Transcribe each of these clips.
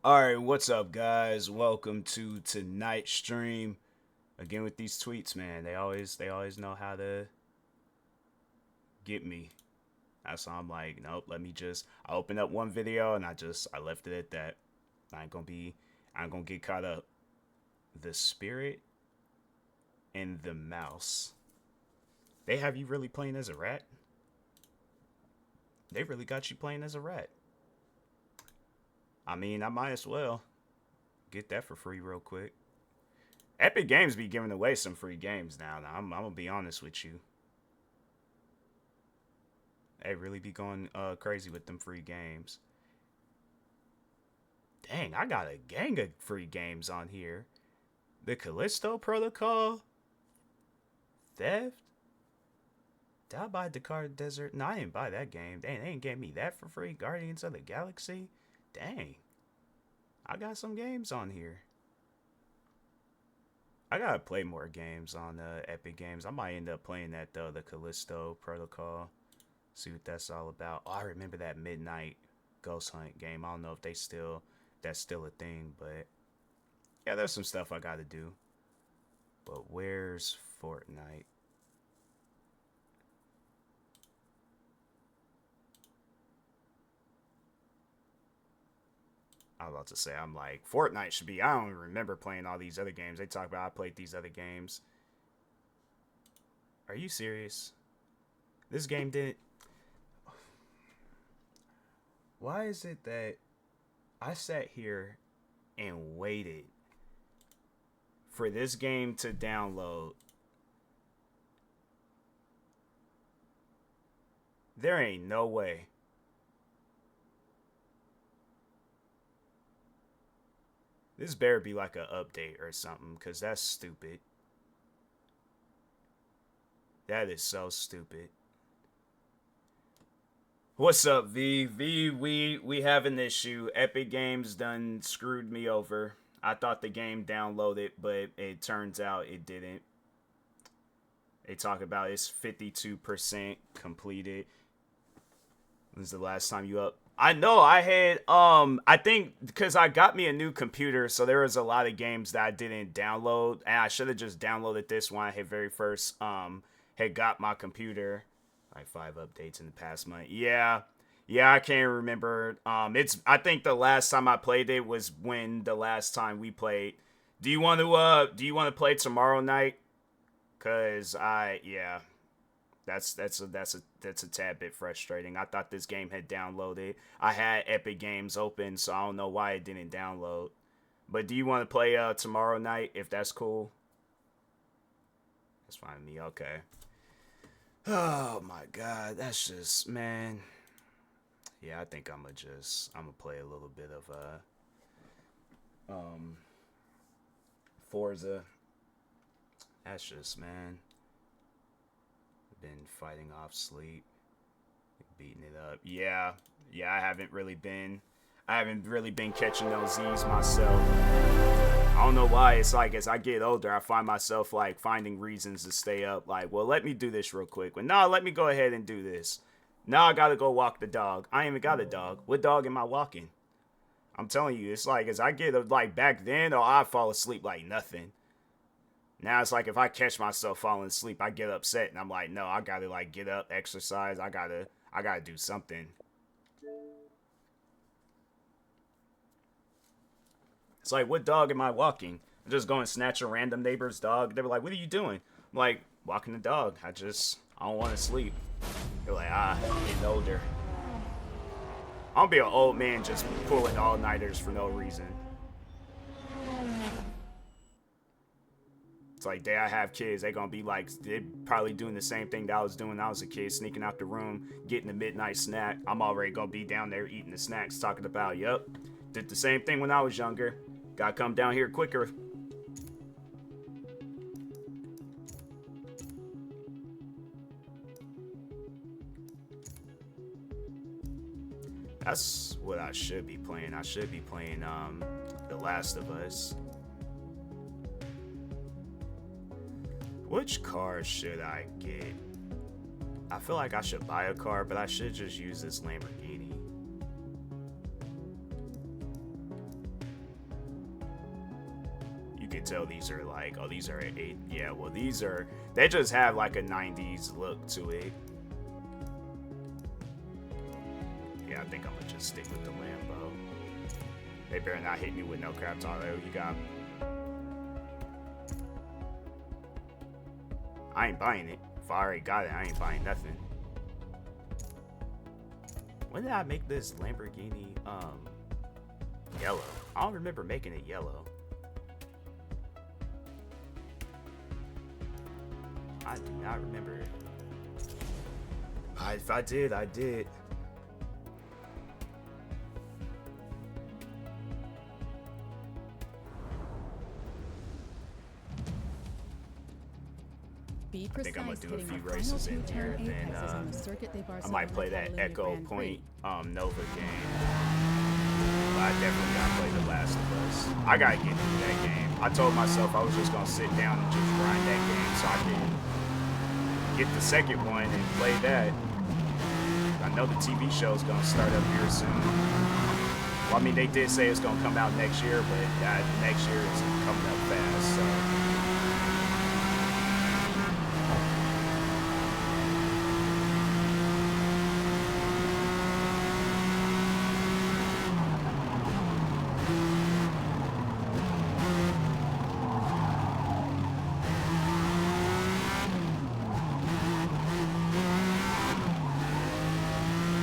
All right, what's up, guys? Welcome to tonight's stream. Again with these tweets, man. They always know how to get me. That's why I'm like, nope. Let me just. I opened up one video and I left it at that. I ain't gonna get caught up. The spirit and the mouse. They have you really playing as a rat? They really got you playing as a rat. I mean, I might as well get that for free real quick. Epic Games be giving away some free games now. I'm gonna be honest with you. They really be going crazy with them free games. Dang, I got a gang of free games on here. The Callisto Protocol, Theft. Did I buy Dakar Desert? No, I didn't buy that game. Dang, they ain't gave me that for free. Guardians of the Galaxy. Dang, I got some games on here. I gotta play more games on Epic Games. I might end up playing that though, the Callisto Protocol. See what that's all about. Oh, I remember that Midnight Ghost Hunt game. I don't know if that's still a thing, but yeah, there's some stuff I gotta do. But where's Fortnite? I was about to say, I'm like, Fortnite should be. I don't even remember playing all these other games. They talk about I played these other games. Are you serious? This game didn't. Why is it that I sat here and waited for this game to download? There ain't no way. This better be like an update or something, because that's stupid. That is so stupid. What's up, V? We have an issue. Epic Games done screwed me over. I thought the game downloaded, but it turns out it didn't. They talk about it's 52% completed. When's the last time you up? I know I had I think because I got me a new computer, so there was a lot of games that I didn't download, and I should have just downloaded this when I had very first had got my computer. Like 5 updates in the past month. Yeah. Yeah, I can't remember. It's I think the last time I played it was when the last time we played. Do you want to play tomorrow night? Cause I yeah, that's a tad bit frustrating. I thought this game had downloaded. I had Epic Games open, so I don't know why it didn't download. But do you want to play tomorrow night if that's cool? That's fine with me. Okay. Oh my god, that's just man. Yeah, I think I'm gonna play a little bit of um Forza. That's just man. Been fighting off sleep, beating it up. Yeah, yeah. I haven't really been catching those Z's myself. I don't know why. It's like as I get older, I find myself like finding reasons to stay up. Like, well, let me do this real quick. But no, let me go ahead and do this. Now I gotta go walk the dog. I ain't even got a dog. What dog am I walking? I'm telling you, it's like as I get like back then, or I fall asleep like nothing. Now it's like if I catch myself falling asleep, I get upset and I'm like, no, I gotta like get up, exercise. I gotta do something. It's like, what dog am I walking? I just go and snatch a random neighbor's dog. They were like, what are you doing? I'm like, walking the dog. I don't want to sleep. They're like, getting older. I don't be an old man just pulling all nighters for no reason. It's like, day I have kids, they gonna be like, they probably doing the same thing that I was doing when I was a kid, sneaking out the room, getting a midnight snack. I'm already gonna be down there eating the snacks, talking about, yep, did the same thing when I was younger. Gotta come down here quicker. That's what I should be playing. I should be playing The Last of Us. Which car should I get? I feel like I should buy a car, but I should just use this Lamborghini. can tell these are like, oh, these are 8. Yeah, well, these are, they just have like a 90s look to it. Yeah, I think I'm gonna just stick with the Lambo. They better not hit me with no crap talk. Oh, you got me. I ain't buying it. If I already got it, I ain't buying nothing. When did I make this Lamborghini yellow? I don't remember making it yellow. I do not remember it. If I did, I did. I think I'm gonna do a few races in here, then I might play that Echo Point Nova game. But I definitely gotta play The Last of Us. I gotta get through that game. I told myself I was just gonna sit down and just grind that game so I can get the second one and play that. I know the TV show's gonna start up here soon. Well, I mean, they did say it's gonna come out next year, but next year is coming up fast, so.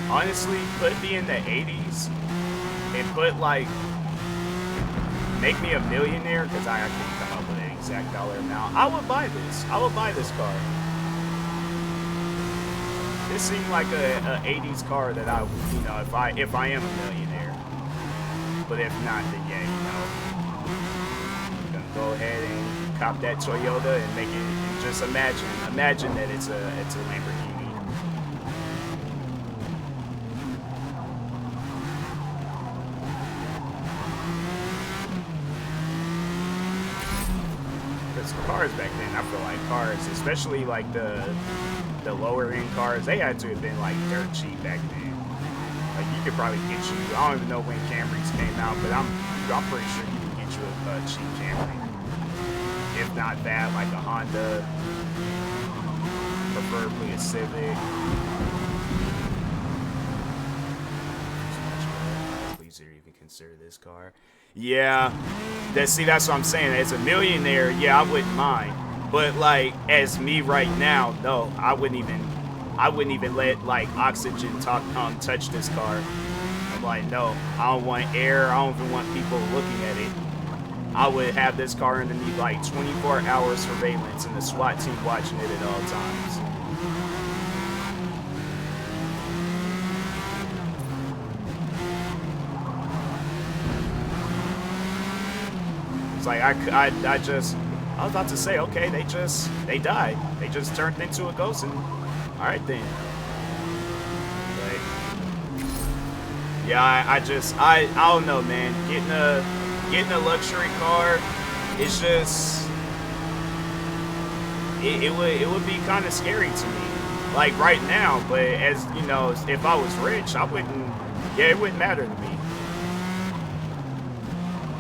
Honestly, put me in the 80s and put like, make me a millionaire, because I can't come up with an exact dollar amount. I would buy this. I would buy this car. This seemed like a 80s car that I, you know, if I am a millionaire. But if not, then yeah, you know, I'm gonna go ahead and cop that Toyota and make it. And just imagine that it's a Lamborghini. Cars back then, I feel like cars, especially like the lower end cars, they had to have been like dirt cheap back then. Like you could probably get you, I don't even know when Camrys came out, but I'm pretty sure you can get you a cheap Camry. If not that, like a Honda, preferably a Civic. Please even consider this car. Yeah, that's what I'm saying. As a millionaire, yeah, I wouldn't mind. But like, as me right now, no, I wouldn't even let like Oxygen touch this car. I'm like, no, I don't want air. I don't even want people looking at it. I would have this car underneath like 24-hour surveillance and the SWAT team watching it at all times. Like I was about to say, okay, they died. They just turned into a ghost, and all right then. Like, yeah, I don't know, man. Getting a luxury car, it's just it would be kind of scary to me, like right now. But as you know, if I was rich, I wouldn't. Yeah, it wouldn't matter to me.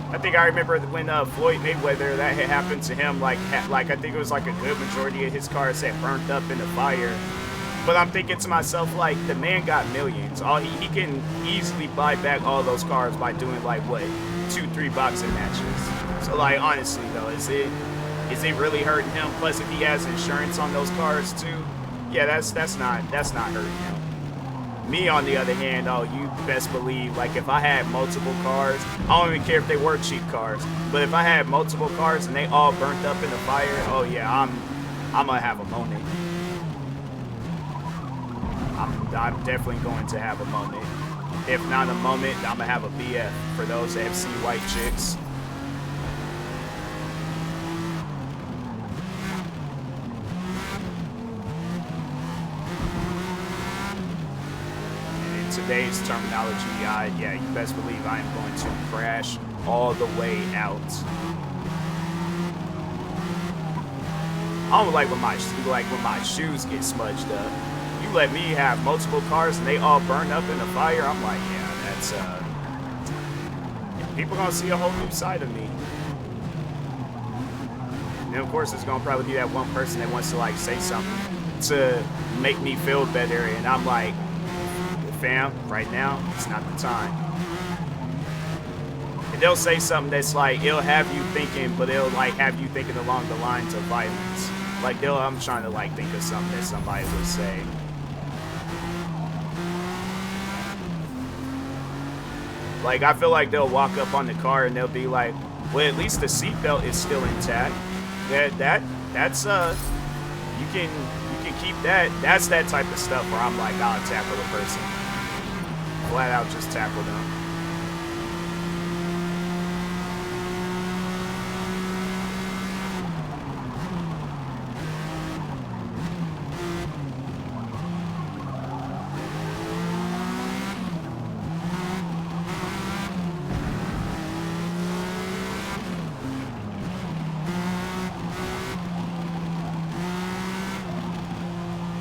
I think I remember when Floyd Mayweather, that had happened to him, like I think it was like a good majority of his cars had burnt up in the fire. But I'm thinking to myself, like, the man got millions. He can easily buy back all those cars by doing like what, 2-3 boxing matches. So like, honestly though, is it really hurting him? Plus, if he has insurance on those cars too, yeah, that's not hurting him. Me, on the other hand, oh, you best believe, like, if I had multiple cars, I don't even care if they were cheap cars, but if I had multiple cars and they all burnt up in the fire, oh yeah, I'm gonna have a moment. I'm definitely going to have a moment. If not a moment, I'm gonna have a BF for those FC white chicks. Today's terminology, yeah, you best believe I am going to crash all the way out. I don't like when my shoes get smudged up. You let me have multiple cars and they all burn up in the fire, I'm like, yeah, that's people gonna see a whole new side of me. And then of course, there's gonna probably be that one person that wants to like say something to make me feel better, and I'm like, fam, right now, it's not the time. And they'll say something that's like, it'll have you thinking, but it'll like have you thinking along the lines of violence. Like I'm trying to like think of something that somebody would say. Like I feel like they'll walk up on the car and they'll be like, well, at least the seatbelt is still intact. That's you can keep that. That's that type of stuff where I'm like, I'll tackle a person. Flat out just tackle them.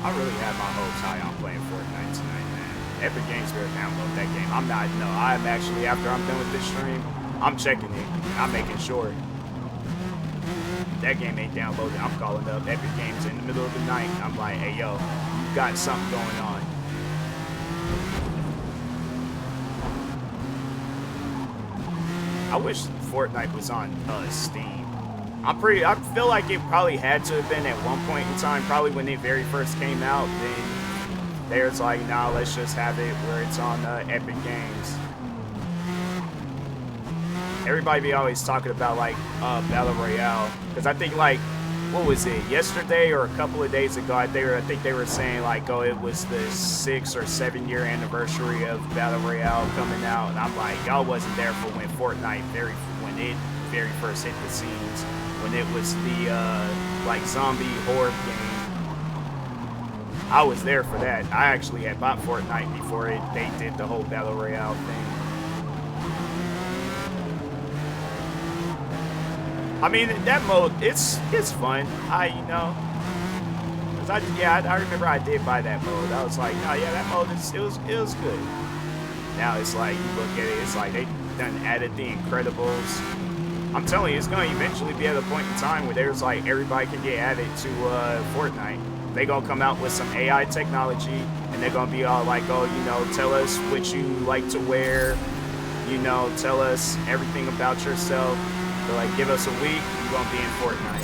I really had my hopes high on playing Fortnite tonight, man. Epic Games better download that game. I'm actually, after I'm done with this stream, I'm checking it. I'm making sure. If that game ain't downloaded, I'm calling up Epic Games in the middle of the night. I'm like, hey, yo, you got something going on. I wish Fortnite was on Steam. I feel like it probably had to have been at one point in time, probably when it very first came out. Then there's like, nah, let's just have it where it's on Epic Games. Everybody be always talking about like Battle Royale, because I think like, what was it, yesterday or a couple of days ago, I think they were saying like, oh, it was the 6 or 7 year anniversary of Battle Royale coming out, and I'm like, y'all wasn't there for when Fortnite when it very first hit the scenes, when it was the like zombie horde game. I was there for that. I actually had bought Fortnite before they did the whole Battle Royale thing. I mean, that mode, it's fun. I remember I did buy that mode. I was like, oh yeah, that mode it was good. Now it's like, you look at it, it's like they done added the Incredibles. I'm telling you, it's going to eventually be at a point in time where there's like, everybody can get added to Fortnite. They're going to come out with some AI technology, and they're going to be all like, oh, tell us what you like to wear, tell us everything about yourself. They're like, give us a week, you're going to be in Fortnite.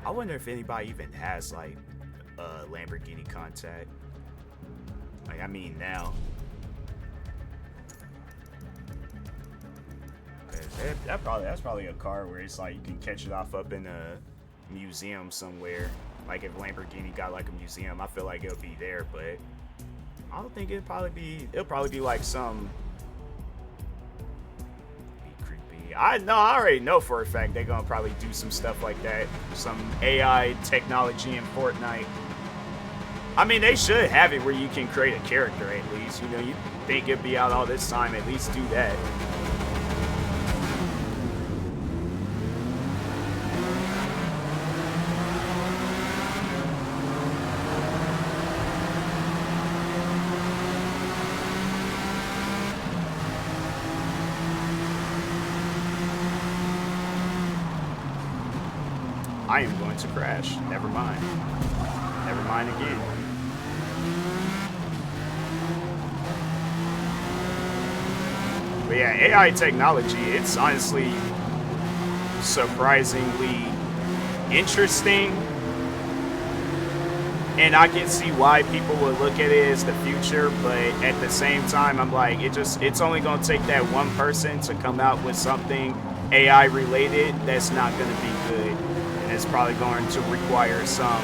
I wonder if anybody even has like Lamborghini contact. Like, I mean, now. That's probably a car where it's like you can catch it off up in a museum somewhere. Like if Lamborghini got like a museum, I feel like it'll be there, but I don't think it'll probably be like some. I already know for a fact they're gonna probably do some stuff like that, some AI technology in Fortnite. I mean, they should have it where you can create a character at least. You think it'd be out all this time, at least do that. I am going to crash. Never mind. Never mind again. But yeah, AI technology, it's honestly surprisingly interesting. And I can see why people would look at it as the future, but at the same time, I'm like, it's only going to take that one person to come out with something AI related that's not going to be good. It's probably going to require some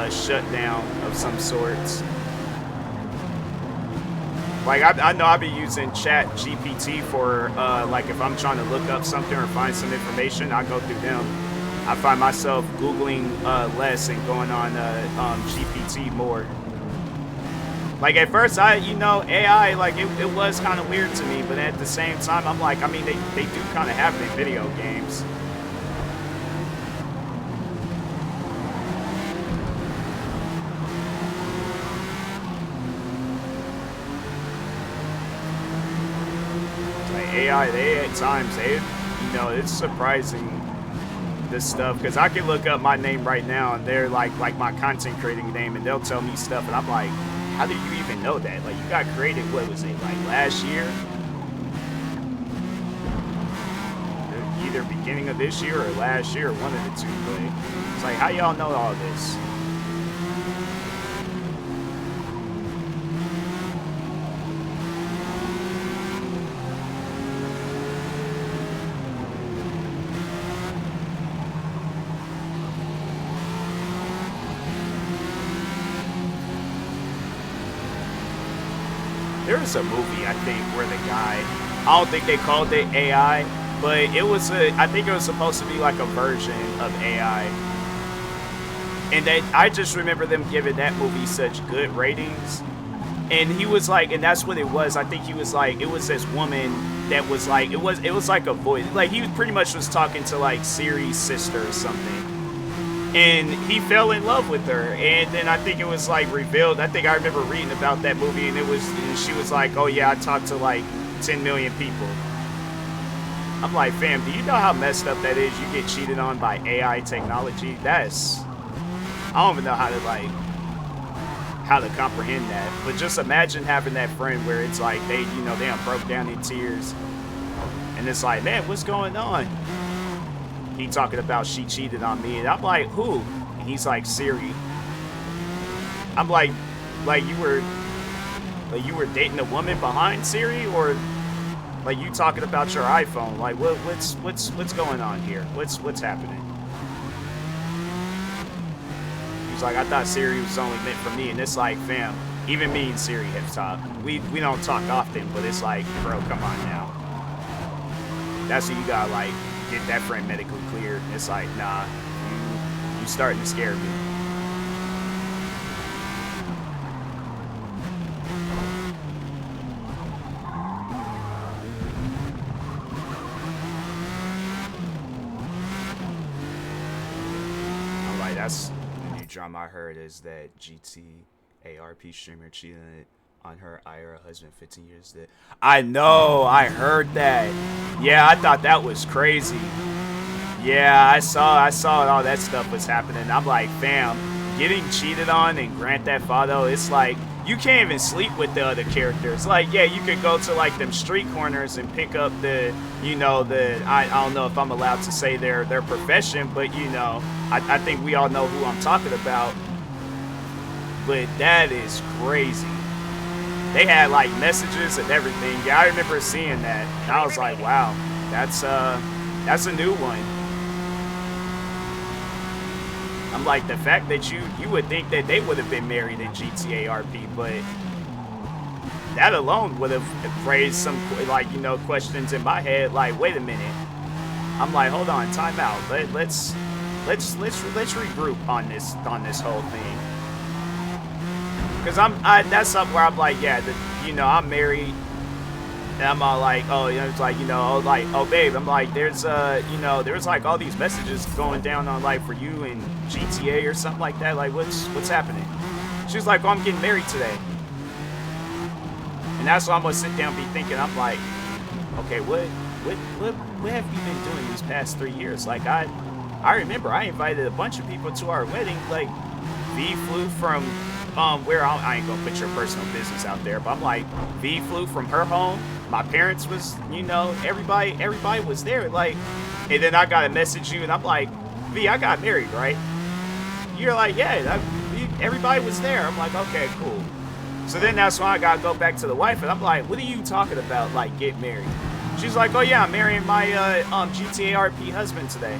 shutdown of some sorts. Like I know I'll be using Chat GPT for like if I'm trying to look up something or find some information, I go through them. I find myself Googling less and going on GPT more. Like at first, AI, like it was kind of weird to me, but at the same time, I'm like, I mean, they do kind of have it in video games. AI, they at times, it's surprising this stuff, because I can look up my name right now and they're like my content creating name, and they'll tell me stuff and I'm like, how did you even know that? Like, you got created, what was it, like last year? Either beginning of this year or last year, one of the two, but it's like, how y'all know all this? There was a movie, I think, where the guy, I don't think they called it AI, but it was I think it was supposed to be like a version of AI. And I just remember them giving that movie such good ratings. And he was like, and that's what it was. I think he was like, it was this woman that was like, it was like a voice. Like, he pretty much was talking to like Siri's sister or something. And he fell in love with her, and then I think it was like revealed. I think I remember reading about that movie, and she was like, "Oh yeah, I talked to like 10 million people." I'm like, fam, do you know how messed up that is? You get cheated on by AI technology. I don't even know how to comprehend that. But just imagine having that friend where it's like they broke down in tears, and it's like, man, what's going on? He talking about she cheated on me, and I'm like, who? And he's like, Siri. I'm like you were dating a woman behind Siri, or like you talking about your iPhone? Like, what's going on here? What's happening? He's like, I thought Siri was only meant for me, and it's like, fam, even me and Siri have talked. We don't talk often, but it's like, bro, come on now. That's what you gotta like. Get that friend medically cleared. It's like, nah, you starting to scare me. I'm like, that's the new drama I heard, is that G2A RP streamer cheated on her IRL husband 15 years dead. I know, I heard that. Yeah, I thought that was crazy. Yeah, I saw all that stuff was happening. I'm like, fam, getting cheated on in Grand Theft Auto, it's like, you can't even sleep with the other characters. Like, yeah, you could go to like them street corners and pick up I don't know if I'm allowed to say their profession, but I think we all know who I'm talking about. But that is crazy. They had like messages and everything. Yeah, I remember seeing that. And I was like, wow, that's a new one. I'm like, the fact that you would think that they would have been married in GTA RP, but that alone would have raised some questions in my head. Like, wait a minute. I'm like, hold on, time out. Let's regroup on this whole thing. Cause that's something where I'm like, yeah, I'm married, and I'm all like, oh, it's like, oh, babe, I'm like, there's like all these messages going down on like for you and GTA or something like that. Like, what's happening? She's like, oh, I'm getting married today, and that's what I'm gonna sit down and be thinking. I'm like, okay, what have you been doing these past 3 years? Like, I remember I invited a bunch of people to our wedding. Like, V flew from where I ain't gonna put your personal business out there, but I'm like, V flew from her home. My parents was, everybody was there. Like, and then I got to message you, and I'm like, V, I got married, right? You're like, yeah, everybody was there. I'm like, okay, cool. So then that's when I gotta go back to the wife, and I'm like, what are you talking about? Like, get married? She's like, oh yeah, I'm marrying my GTA RP husband today.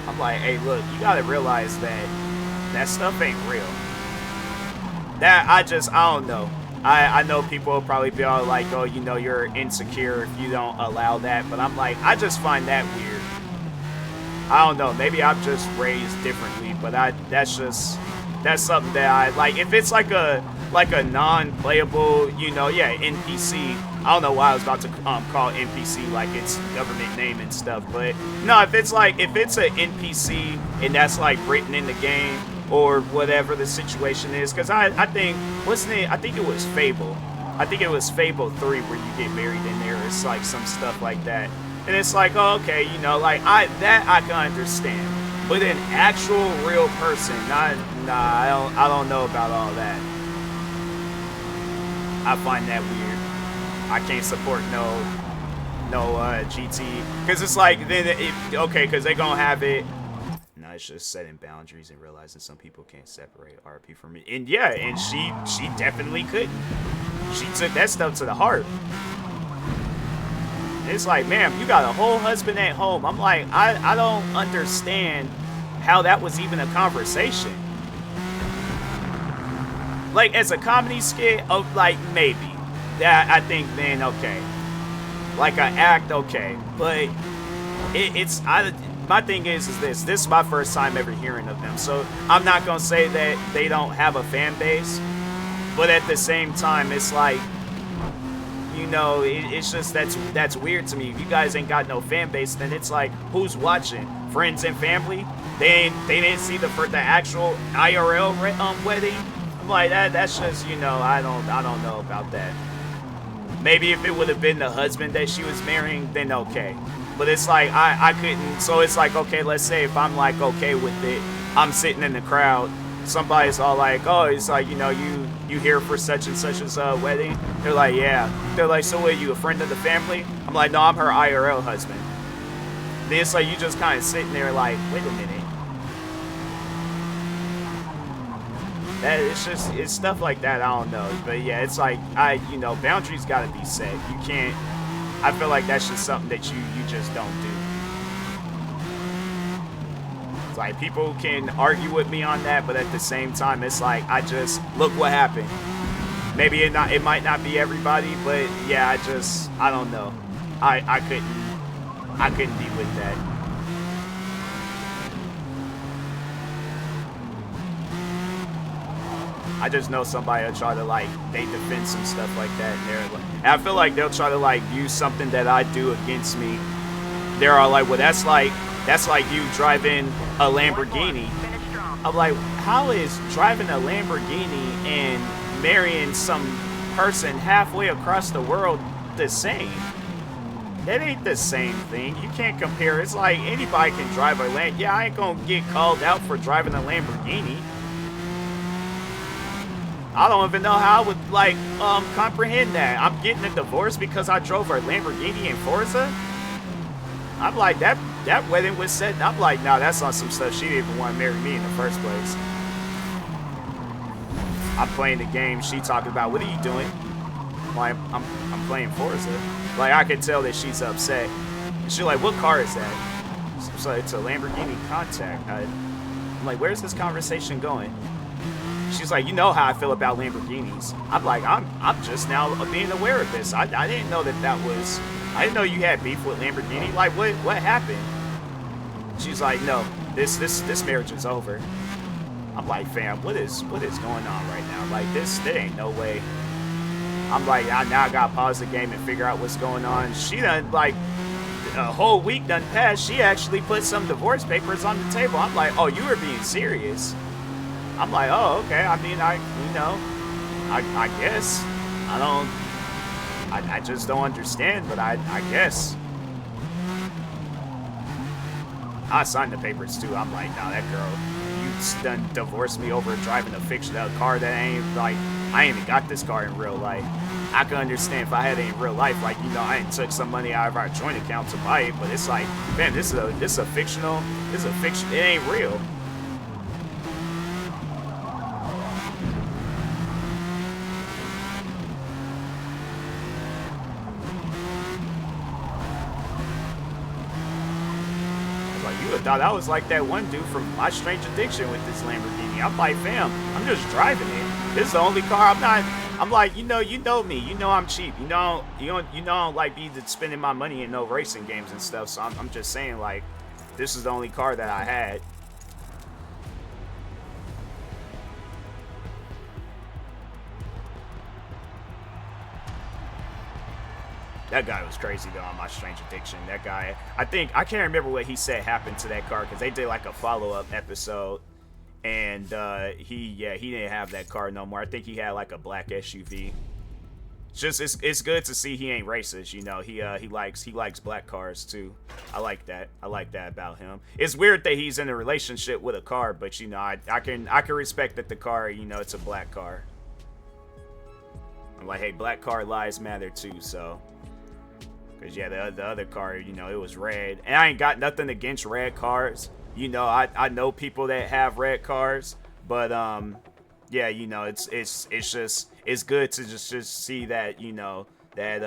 I'm like, hey, look, you gotta realize that stuff ain't real. That I don't know. I know people will probably be all like, oh, you're insecure if you don't allow that, but I'm like, I just find that weird. I don't know, maybe I'm just raised differently, but that's something that I like. If it's like a non-playable, NPC. I don't know why I was about to call NPC like it's government name and stuff, but no, if it's an NPC and that's like written in the game, or whatever the situation is, because I think, I think it was Fable. I think it was Fable 3 where you get married in there. It's like some stuff like that. And it's like, oh, okay, you know, like I can understand. But an actual real person, I don't know about all that. I find that weird. I can't support no GT, because it's like then okay, because they gonna have it. No, it's just setting boundaries and realizing some people can't separate RP from it. And yeah, and she definitely couldn't. She took that stuff to the heart. It's like, ma'am, you got a whole husband at home. I'm like, I don't understand how that was even a conversation. Like, as a comedy skit, oh, like, maybe. That, I think, then, okay. Like, an act, okay. But, my thing is this is my first time ever hearing of them. So, I'm not going to say that they don't have a fan base. But at the same time, it's like, you know, it's just, that's weird to me. If you guys ain't got no fan base, then it's like, who's watching? Friends and family? They didn't see the actual IRL wedding. I'm like, that's just, you know, I don't know about that. Maybe if it would have been the husband that she was marrying, then okay. But it's like I couldn't. So it's like, okay, let's say if I'm like okay with it, I'm sitting in the crowd. Somebody's all like, oh, it's like, you know, you here for such and such's wedding? They're like, yeah. They're like, so what, are you a friend of the family? I'm like, no, I'm her IRL husband. Then it's like you just kind of sitting there like, wait a minute. It's stuff like that. I don't know, but yeah, it's like you know, boundaries got to be set. You can't. I feel like that's just something that you just don't do. It's like people can argue with me on that, but at the same time, it's like I just look what happened. Maybe it might not be everybody, but yeah, I don't know. I couldn't be with that. I just know somebody will try to, like, they defend some stuff like that, and I feel like they'll try to, like, use something that I do against me. They're all like, well, that's like you driving a Lamborghini. I'm like, how is driving a Lamborghini and marrying some person halfway across the world the same? That ain't the same thing. You can't compare. It's like anybody can drive a Lamborghini. Yeah, I ain't gonna get called out for driving a Lamborghini. I don't even know how I would, like, comprehend that. I'm getting a divorce because I drove a Lamborghini in Forza? I'm like, that wedding was set. I'm like, nah, that's on some stuff. She didn't even want to marry me in the first place. I'm playing the game. She talking about, what are you doing? Like, I'm playing Forza. Like, I can tell that she's upset. She's like, what car is that? So it's a Lamborghini Countach. I'm like, where's this conversation going? She's like, you know how I feel about Lamborghinis. I'm like, I'm just now being aware of this. I didn't know that was. I didn't know you had beef with Lamborghini. Like, what happened? She's like, no, this marriage is over. I'm like, fam, what is going on right now? Like, there ain't no way. I'm like, now I gotta pause the game and figure out what's going on. She done, like, a whole week done passed. She actually put some divorce papers on the table. I'm like, oh, you were being serious. I'm like, oh, okay. I mean, I guess. I just don't understand, but I guess. I signed the papers too. I'm like, nah, that girl, you done divorced me over driving a fictional car that ain't, like, I ain't even got this car in real life. I can understand if I had it in real life, like, you know, I ain't took some money out of our joint account to buy it, but it's like, man, this is a fictional, it ain't real. Thought I was like that one dude from My Strange Addiction with this Lamborghini. I'm like, fam, I'm just driving it. This is the only car I'm like, you know me. You know I'm cheap. You know I don't like be spending my money in no racing games and stuff. So I'm just saying, like, this is the only car that I had. That guy was crazy though on My Strange Addiction. That guy, I can't remember what he said happened to that car because they did like a follow-up episode, and he didn't have that car no more. I think he had like a black SUV. It's good to see he ain't racist. You know, he likes black cars too. I like that. I like that about him. It's weird that he's in a relationship with a car, but you know, I can respect that the car, you know, it's a black car. I'm like, hey, black car lives matter too. So, cause yeah, the other car, you know, it was red, and I ain't got nothing against red cars. You know, I know people that have red cars, but yeah, you know, it's just it's good to just see that, you know, that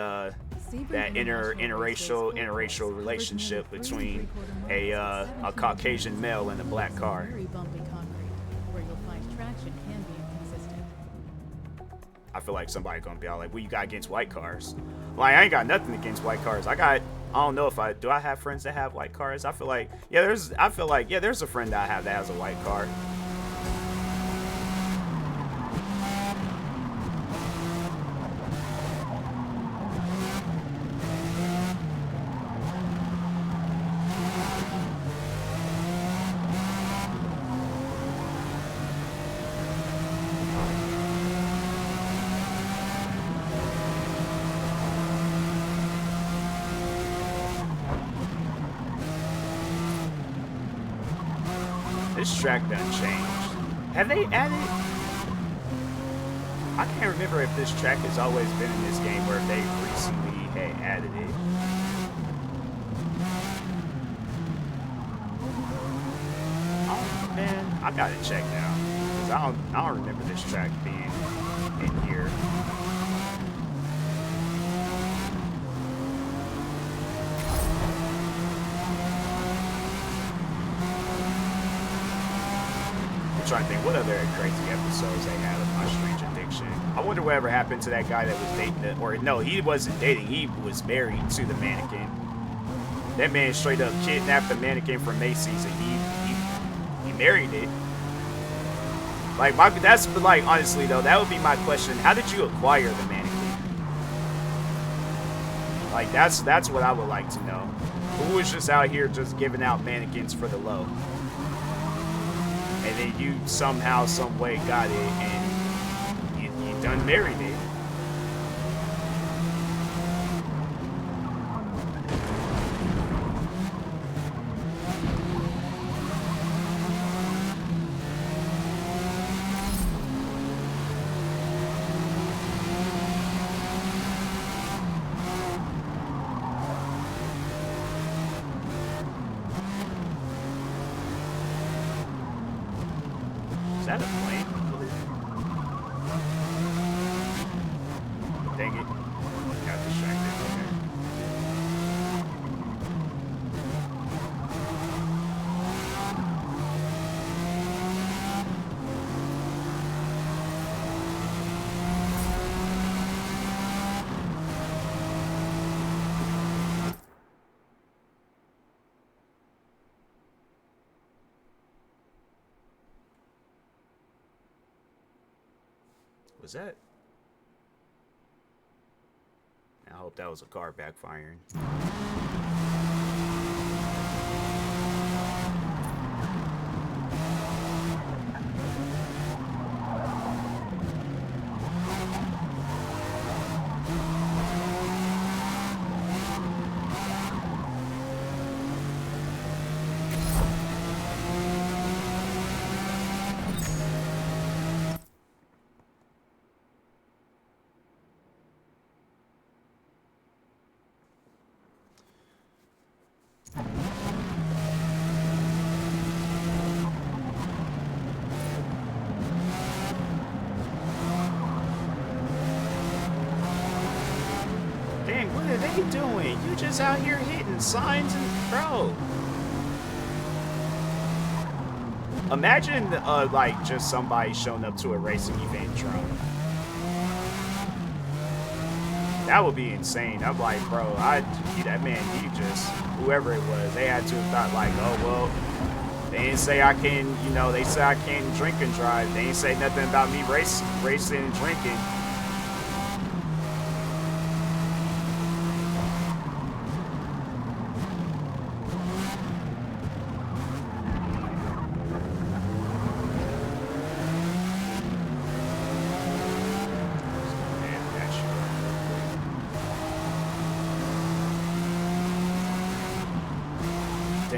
that interracial relationship between a Caucasian male and a black car. I feel like somebody gonna be all like, "What you got against white cars?" Like, I ain't got nothing against white cars. I don't know if I have friends that have white cars. I feel like there's a friend that I have that has a white car. This track done changed. Have they added? I can't remember if this track has always been in this game or if they recently had added it. Oh man, I gotta check now because I don't remember this track being in here. I'm trying to think what other crazy episodes they had of My Strange Addiction. I wonder whatever happened to that guy that was dating, or no, he wasn't dating, he was married to the mannequin. That man straight up kidnapped the mannequin from Macy's and he married it. Like, that's like, honestly though, that would be my question. How did you acquire the mannequin? Like, that's what I would like to know. Who was just out here just giving out mannequins for the low? And then you somehow, some way got it, and you done married it. Is that a plane? Dang it. Got distracted. Okay. Was that? I hope that was a car backfiring. What are they doing? You just out here hitting signs and bro. Imagine like just somebody showing up to a racing event drunk. That would be insane. I'm like, bro, that man, he just, whoever it was, they had to have thought like, oh well, they didn't say I can, you know, they say I can't drink and drive. They didn't say nothing about me racing and drinking.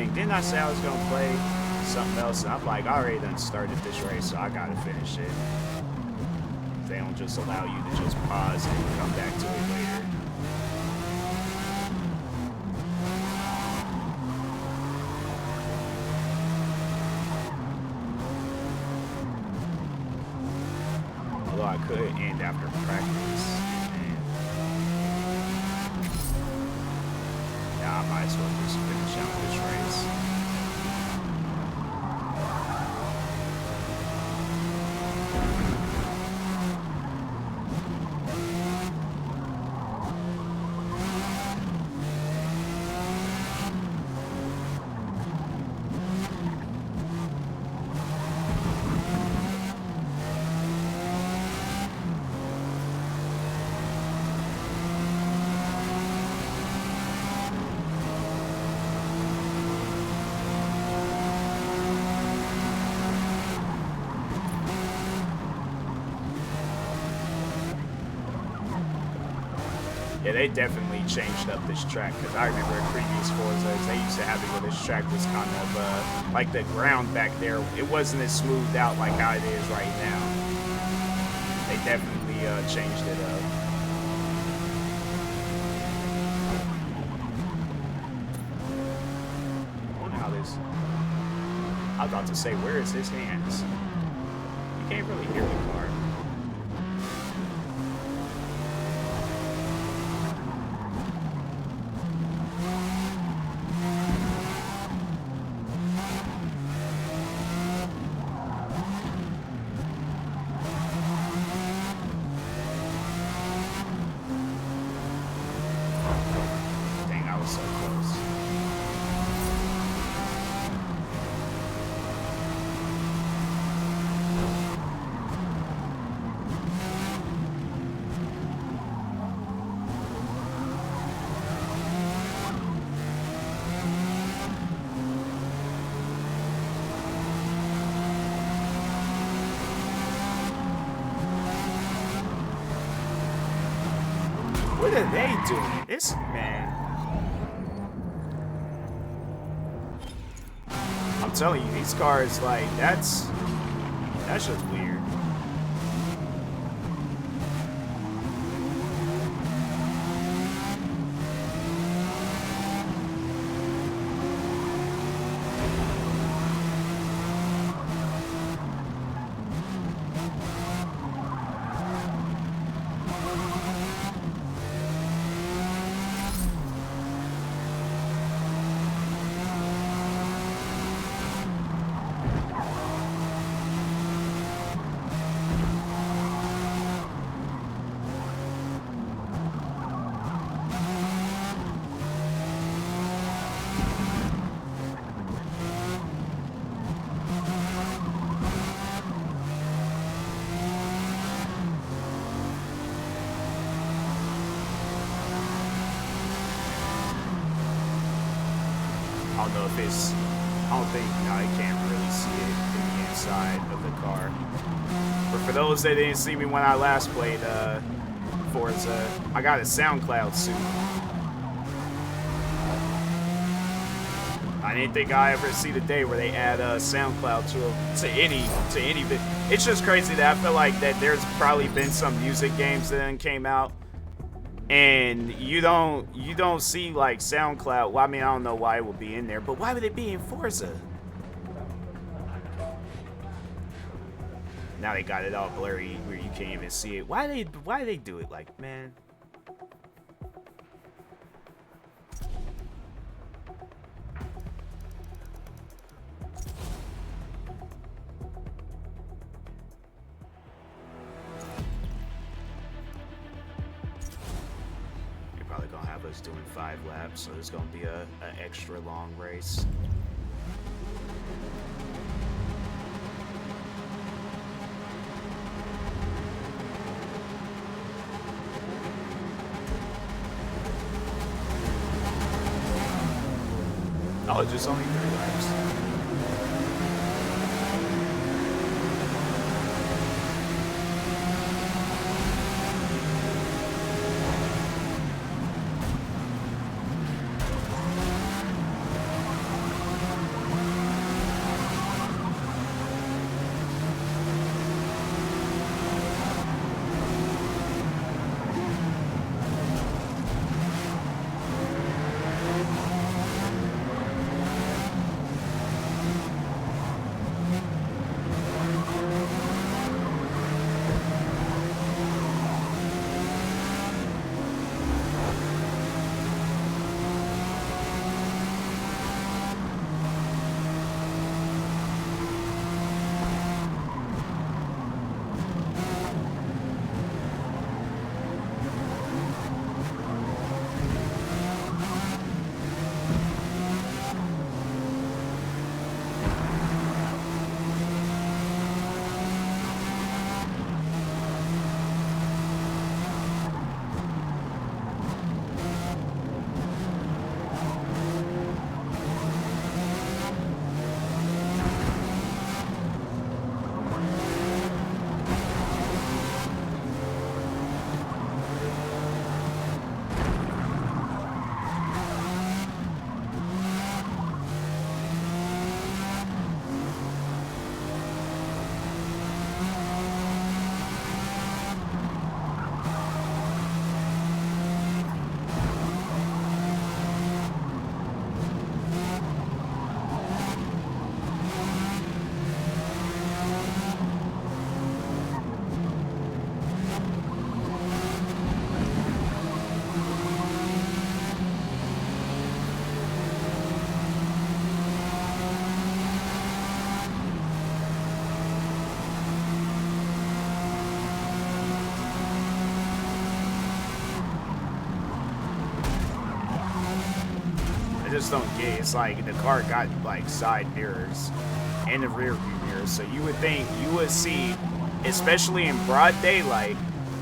dang, didn't I say I was gonna play something else? And I'm like, I already done started this race, so I gotta finish it. They don't just allow you to just pause and come back to it later. Although I could end after practice. Yeah, I might as well just finish out this race. Yeah, they definitely changed up this track, because I remember in previous Forzas, they used to have it where this track was kind of like the ground back there. It wasn't as smoothed out like how it is right now. They definitely changed it up. I wonder how this... I was about to say, where is his hands? You can't really hear the car. What are they doing? This man. I'm telling you, these cars, like, that's just weird. I don't know if it's, I don't think, no, you can't really see it in the inside of the car. But for those that didn't see me when I last played Forza, I got a SoundCloud suit. I didn't think I ever see the day where they add SoundCloud to any bit. It's just crazy that I feel like that there's probably been some music games that then came out, and you don't see like SoundCloud. Well, I mean, I don't know why it would be in there, but why would it be in Forza? Now they got it all blurry where you can't even see it. Why they do it like, man? Us doing 5 laps, so it's gonna be an extra long race. Oh, it's just only 3 laps. just don't get. It's like the car got like side mirrors and the rear view mirrors, so you would think you would see, especially in broad daylight,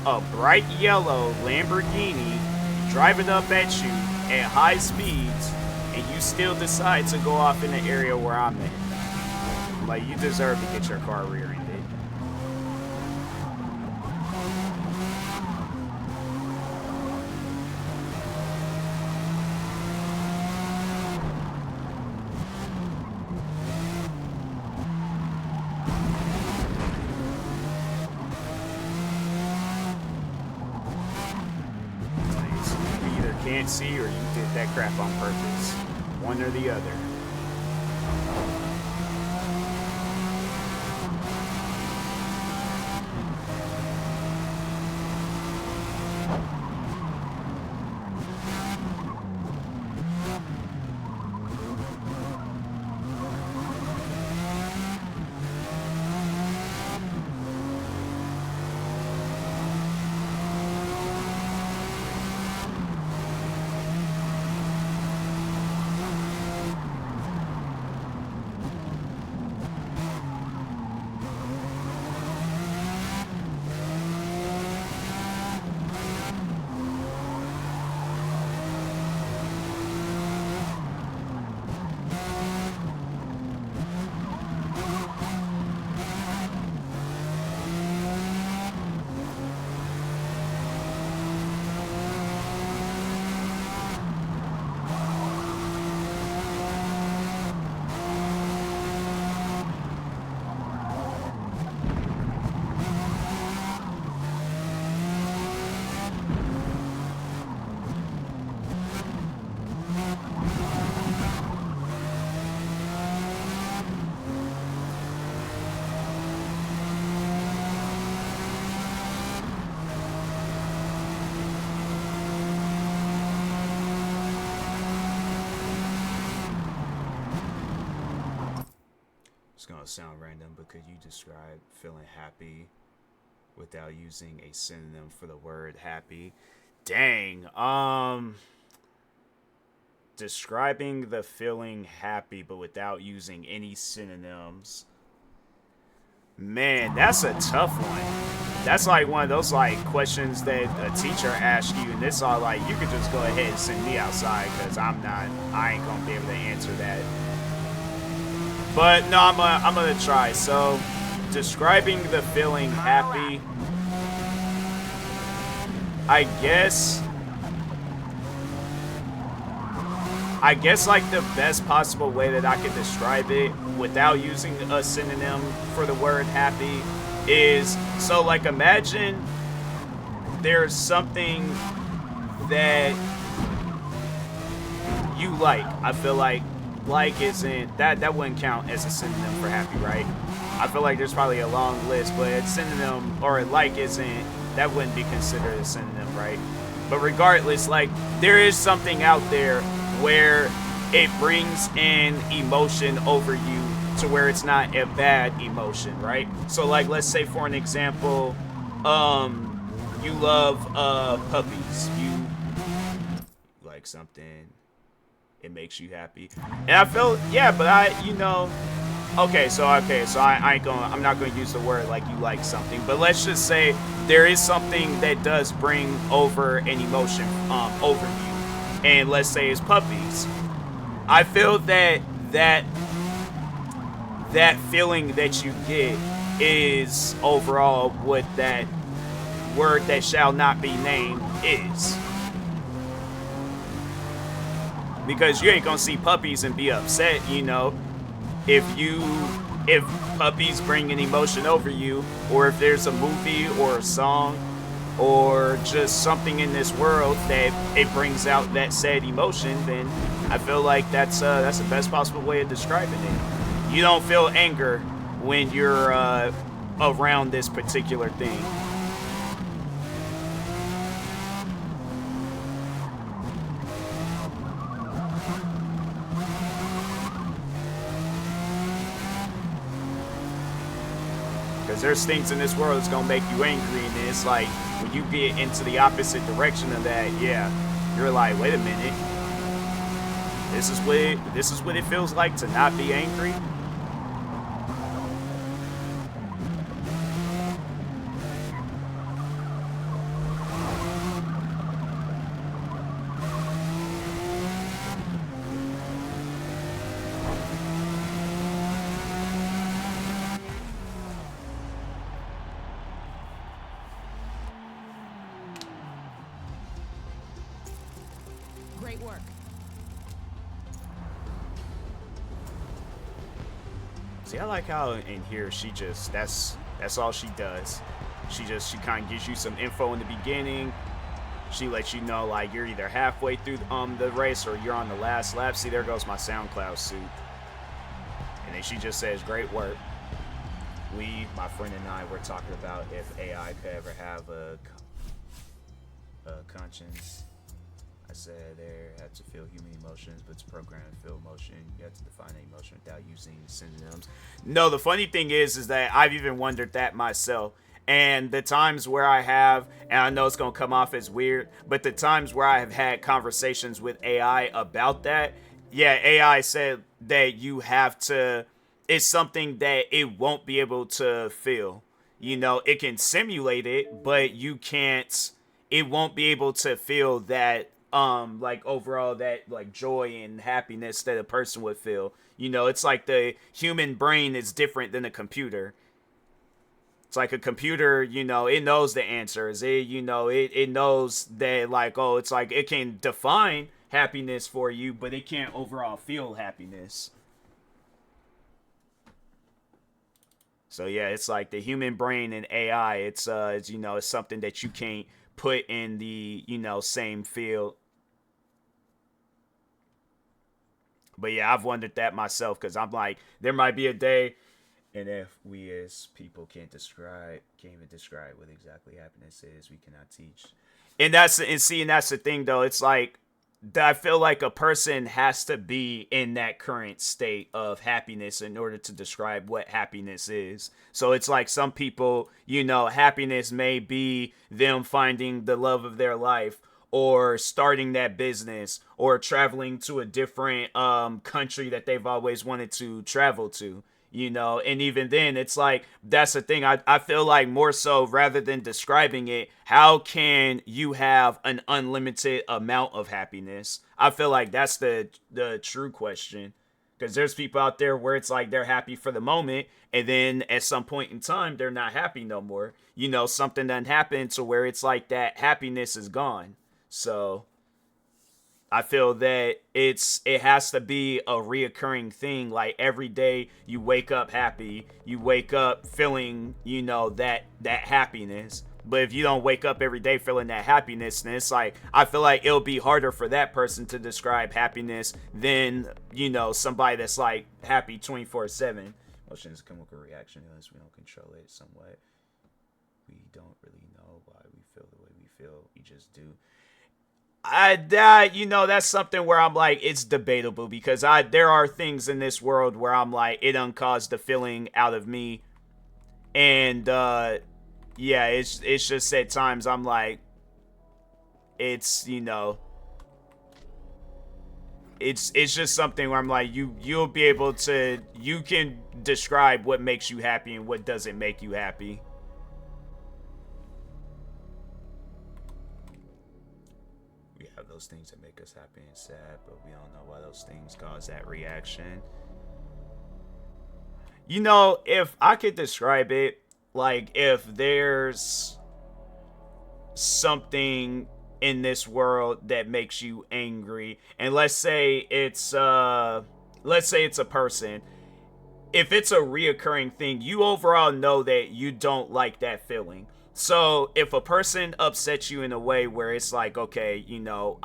a bright yellow Lamborghini driving up at you at high speeds, and you still decide to go off in the area where I'm at. Like, you deserve to get your car rear-ended. Can't see, or you did that crap on purpose. One or the other. Gonna sound random, but could you describe feeling happy without using a synonym for the word happy? Dang. Describing the feeling happy but without using any synonyms. Man, that's a tough one. That's like one of those like questions that a teacher asks you, and it's all like, you could just go ahead and send me outside because I ain't gonna be able to answer that. But no, I'm gonna try. So, describing the feeling happy, I guess like the best possible way that I could describe it without using a synonym for the word happy is, so like imagine there's something that you like. I feel like isn't that wouldn't count as a synonym for happy, right? I feel like there's probably a long list, but a synonym or a like isn't, that wouldn't be considered a synonym, right? But regardless, like, there is something out there where it brings in emotion over you to where it's not a bad emotion, right? So like, let's say for an example, you love puppies. You like something, it makes you happy. And I felt, yeah, but I'm not gonna use the word like you like something, but let's just say there is something that does bring over an emotion over you, and let's say it's puppies. I feel that feeling that you get is overall what that word that shall not be named is. Because you ain't gonna see puppies and be upset, you know, if puppies bring an emotion over you, or if there's a movie or a song or just something in this world that it brings out that said emotion, then I feel like that's the best possible way of describing it. You don't feel anger when you're around this particular thing. Because there's things in this world that's gonna make you angry, and it's like when you get into the opposite direction of that, yeah, you're like, wait a minute. This is what it feels like to not be angry. Great work. See, I like how in here she just that's all she does. She kind of gives you some info in the beginning. She lets you know like you're either halfway through the race or you're on the last lap. See, there goes my SoundCloud suit. And then she just says, "Great work." My friend and I, were talking about if AI could ever have a conscience. I said there had to feel human emotions, but it's programmed to feel emotion. You have to define an emotion without using synonyms. No, the funny thing is that I've even wondered that myself. And the times where I have, and I know it's going to come off as weird, but the times where I have had conversations with AI about that, yeah, AI said that you have to, it's something that it won't be able to feel. You know, it can simulate it, but it won't be able to feel that like overall that like joy and happiness that a person would feel. You know, it's like the human brain is different than a computer. It's like a computer, you know, it knows the answers. It knows that like, oh, it's like it can define happiness for you, but it can't overall feel happiness. So yeah, it's like the human brain and AI, it's you know, it's something that you can't put in the, you know, same field. But yeah, I've wondered that myself because I'm like, there might be a day, and if we as people can't even describe what exactly happiness is, we cannot teach. And that's the thing though. It's like I feel like a person has to be in that current state of happiness in order to describe what happiness is. So it's like some people, you know, happiness may be them finding the love of their life or starting that business or traveling to a different country that they've always wanted to travel to. You know, and even then it's like that's the thing. I feel like more so rather than describing it, how can you have an unlimited amount of happiness? I feel like that's the true question, because there's people out there where it's like they're happy for the moment and then at some point in time they're not happy no more. You know, something done happened to where it's like that happiness is gone. So I feel that it has to be a reoccurring thing. Like every day you wake up happy, you wake up feeling, you know, that happiness. But if you don't wake up every day feeling that happiness, then it's like I feel like it'll be harder for that person to describe happiness than, you know, somebody that's like happy 24/7. Emotions come with a reaction unless we don't control it somewhat. We don't really know why we feel the way we feel. We just do. You know, that's something where I'm like, it's debatable because there are things in this world where I'm like, it uncaused the feeling out of me. And, yeah, it's just at times I'm like, it's, you know, it's just something where I'm like, you'll be able to, you can describe what makes you happy and what doesn't make you happy. Those things that make us happy and sad, but we don't know why those things cause that reaction. You know, if I could describe it, like if there's something in this world that makes you angry, and let's say it's a person. If it's a reoccurring thing, you overall know that you don't like that feeling. So if a person upsets you in a way where it's like, okay, you know,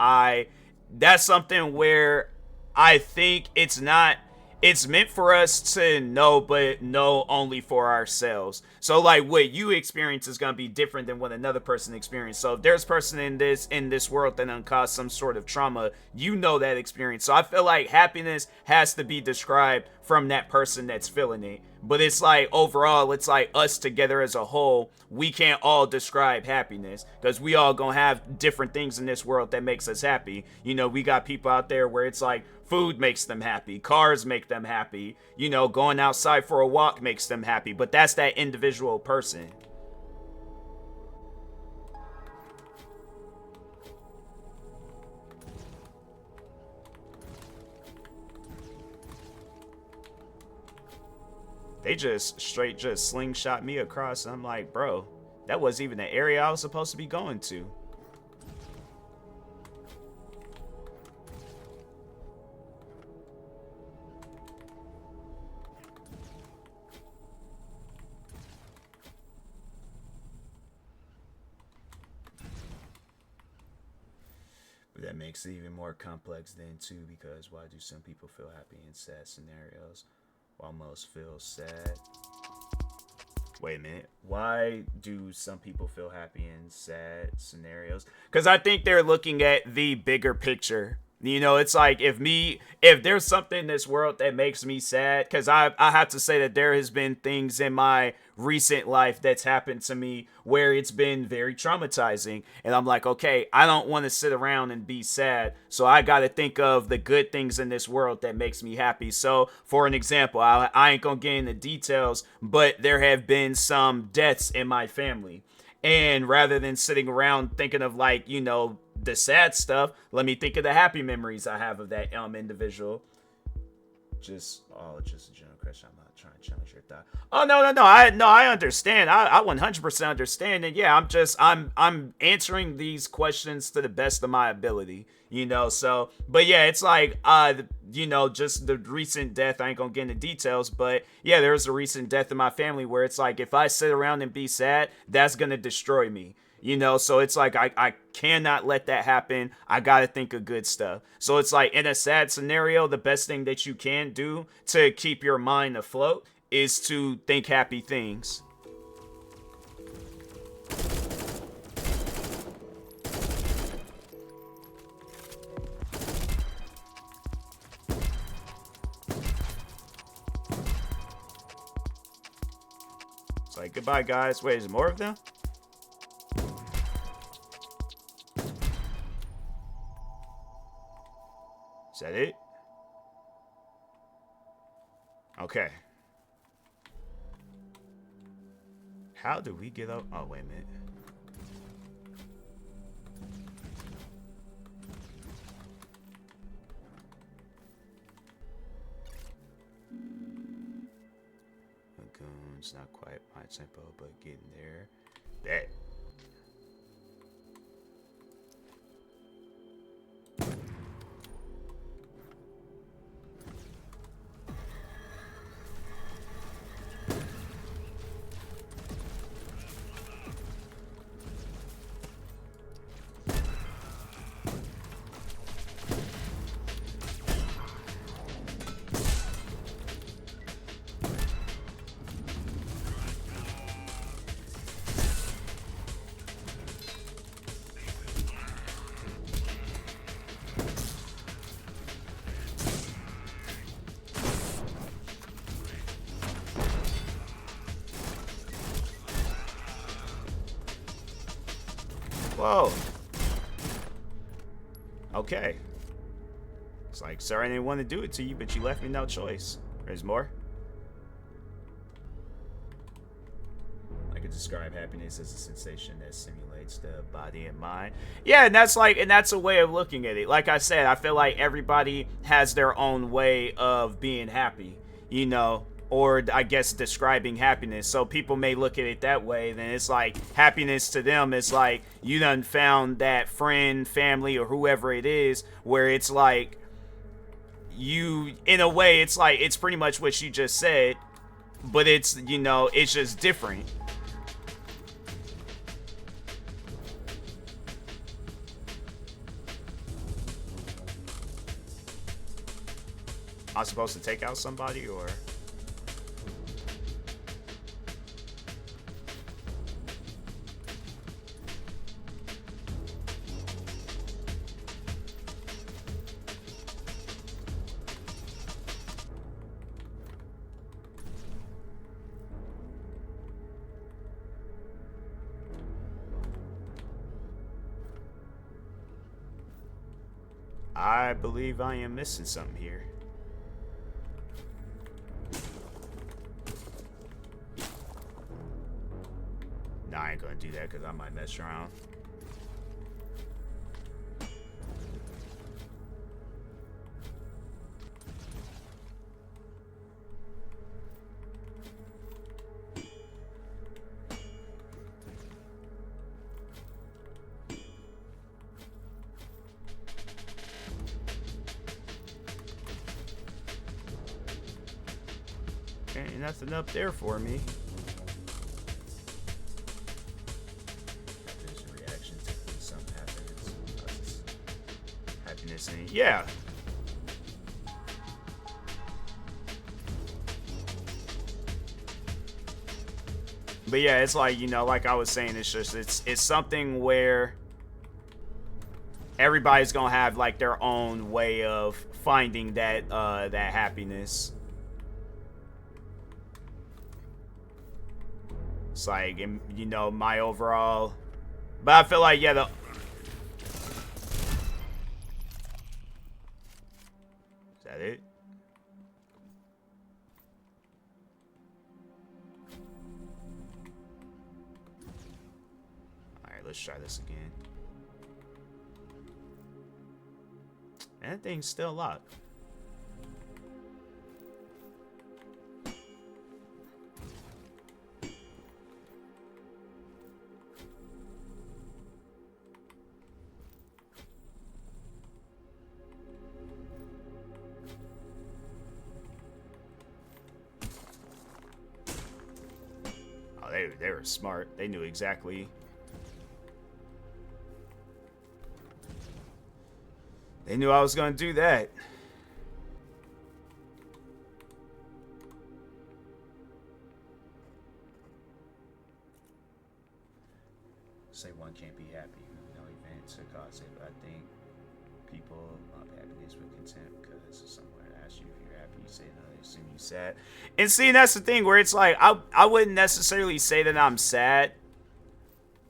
that's something where I think it's meant for us to know, but know only for ourselves. So like what you experience is going to be different than what another person experiences. So if there's a person in this world that uncaused some sort of trauma, you know that experience. So I feel like happiness has to be described from that person that's feeling it. But it's like overall, it's like us together as a whole, we can't all describe happiness because we all gonna have different things in this world that makes us happy. You know, we got people out there where it's like food makes them happy, cars make them happy, you know, going outside for a walk makes them happy, but that's that individual person. They just straight just slingshot me across. And I'm like, bro, that wasn't even the area I was supposed to be going to. But that makes it even more complex then too, because why do some people feel happy in sad scenarios while most feel sad? Wait a minute. Why do some people feel happy in sad scenarios? Because I think they're looking at the bigger picture. You know, it's like if there's something in this world that makes me sad, because I have to say that there has been things in my recent life that's happened to me where it's been very traumatizing. And I'm like, okay, I don't want to sit around and be sad. So I got to think of the good things in this world that makes me happy. So for an example, I ain't going to get into details, but there have been some deaths in my family. And rather than sitting around thinking of like, you know, the sad stuff, let me think of the happy memories I have of that individual. Just a general question. I'm not trying to challenge your thought. Oh no. I understand. I 100% understand. And yeah, I'm answering these questions to the best of my ability. You know, so but yeah, it's like you know, just the recent death. I ain't gonna get into details, but yeah, there was a recent death in my family where it's like if I sit around and be sad, that's gonna destroy me. You know, so it's like I cannot let that happen. I gotta think of good stuff. So it's like in a sad scenario, the best thing that you can do to keep your mind afloat is to think happy things. It's like, goodbye, guys. Wait, is there more of them? Is that it? Okay. How do we get up? Oh, wait a minute. Lagoon's not quite my tempo, but getting there. Bet. Whoa. Okay. It's like, sorry I didn't want to do it to you, but you left me no choice. There's more. I could describe happiness as a sensation that simulates the body and mind. Yeah, and that's a way of looking at it. Like I said, I feel like everybody has their own way of being happy, you know, or I guess describing happiness. So people may look at it that way. Then it's like happiness to them is like you done found that friend, family, or whoever it is, where it's like you, in a way, it's like it's pretty much what you just said, but it's, you know, it's just different. I'm supposed to take out somebody, or? I believe I am missing something here. Nah, I ain't gonna do that because I might mess around. Ain't nothing up there for me. There's a reaction to when something happens. Happiness and yeah. But yeah, it's like, you know, like I was saying, it's just it's something where everybody's gonna have like their own way of finding that that happiness. It's like, you know, my overall, but I feel like, yeah, the is that it? All right, let's try this again. And that thing's still locked. Oh, they were smart. They knew exactly. They knew I was gonna do that. Say one can't be happy. No event to cause it, but I think people love happiness with contempt because someone asks you if you're happy, you say no, they assume you sad. And see, that's the thing where it's like I wouldn't necessarily say that I'm sad,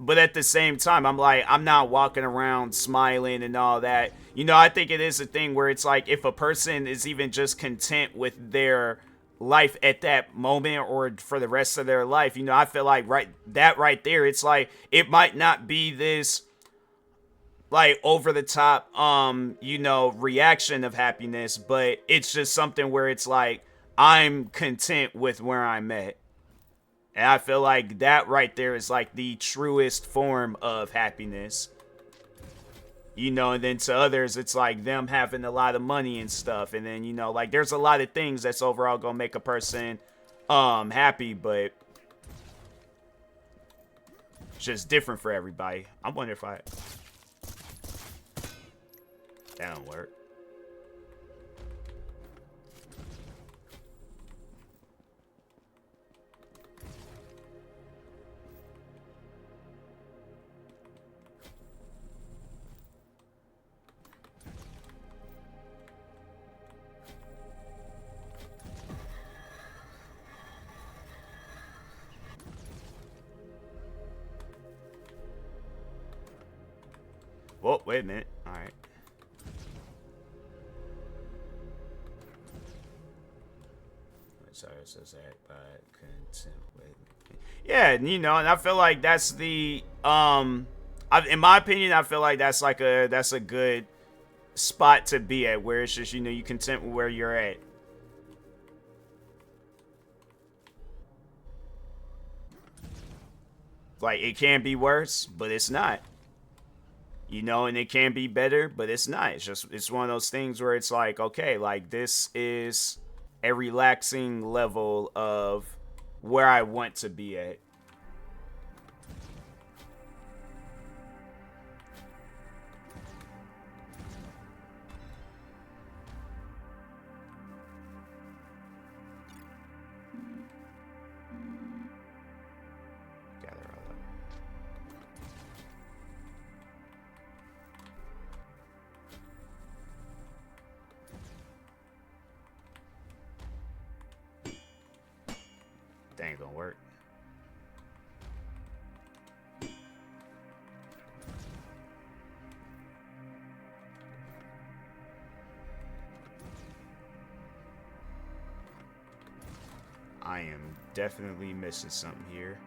but at the same time, I'm like, I'm not walking around smiling and all that. You know, I think it is a thing where it's like, if a person is even just content with their life at that moment or for the rest of their life, you know, I feel like right there, it's like, it might not be this like over the top, you know, reaction of happiness, but it's just something where it's like, I'm content with where I'm at. And I feel like that right there is like the truest form of happiness. You know, and then to others, it's like them having a lot of money and stuff. And then, you know, like there's a lot of things that's overall gonna make a person happy, but it's just different for everybody. I wonder if that don't work. Whoa, wait a minute. All right. Sorry, it says that by content with. Yeah, you know, and I feel like that's the in my opinion, I feel like that's like a good spot to be at, where it's just, you know, you content with where you're at. Like, it can be worse, but it's not. You know, and it can be better, but it's not. It's just, it's one of those things where it's like, okay, like this is a relaxing level of where I want to be at. Gather all up. That ain't gonna work. I am definitely missing something here.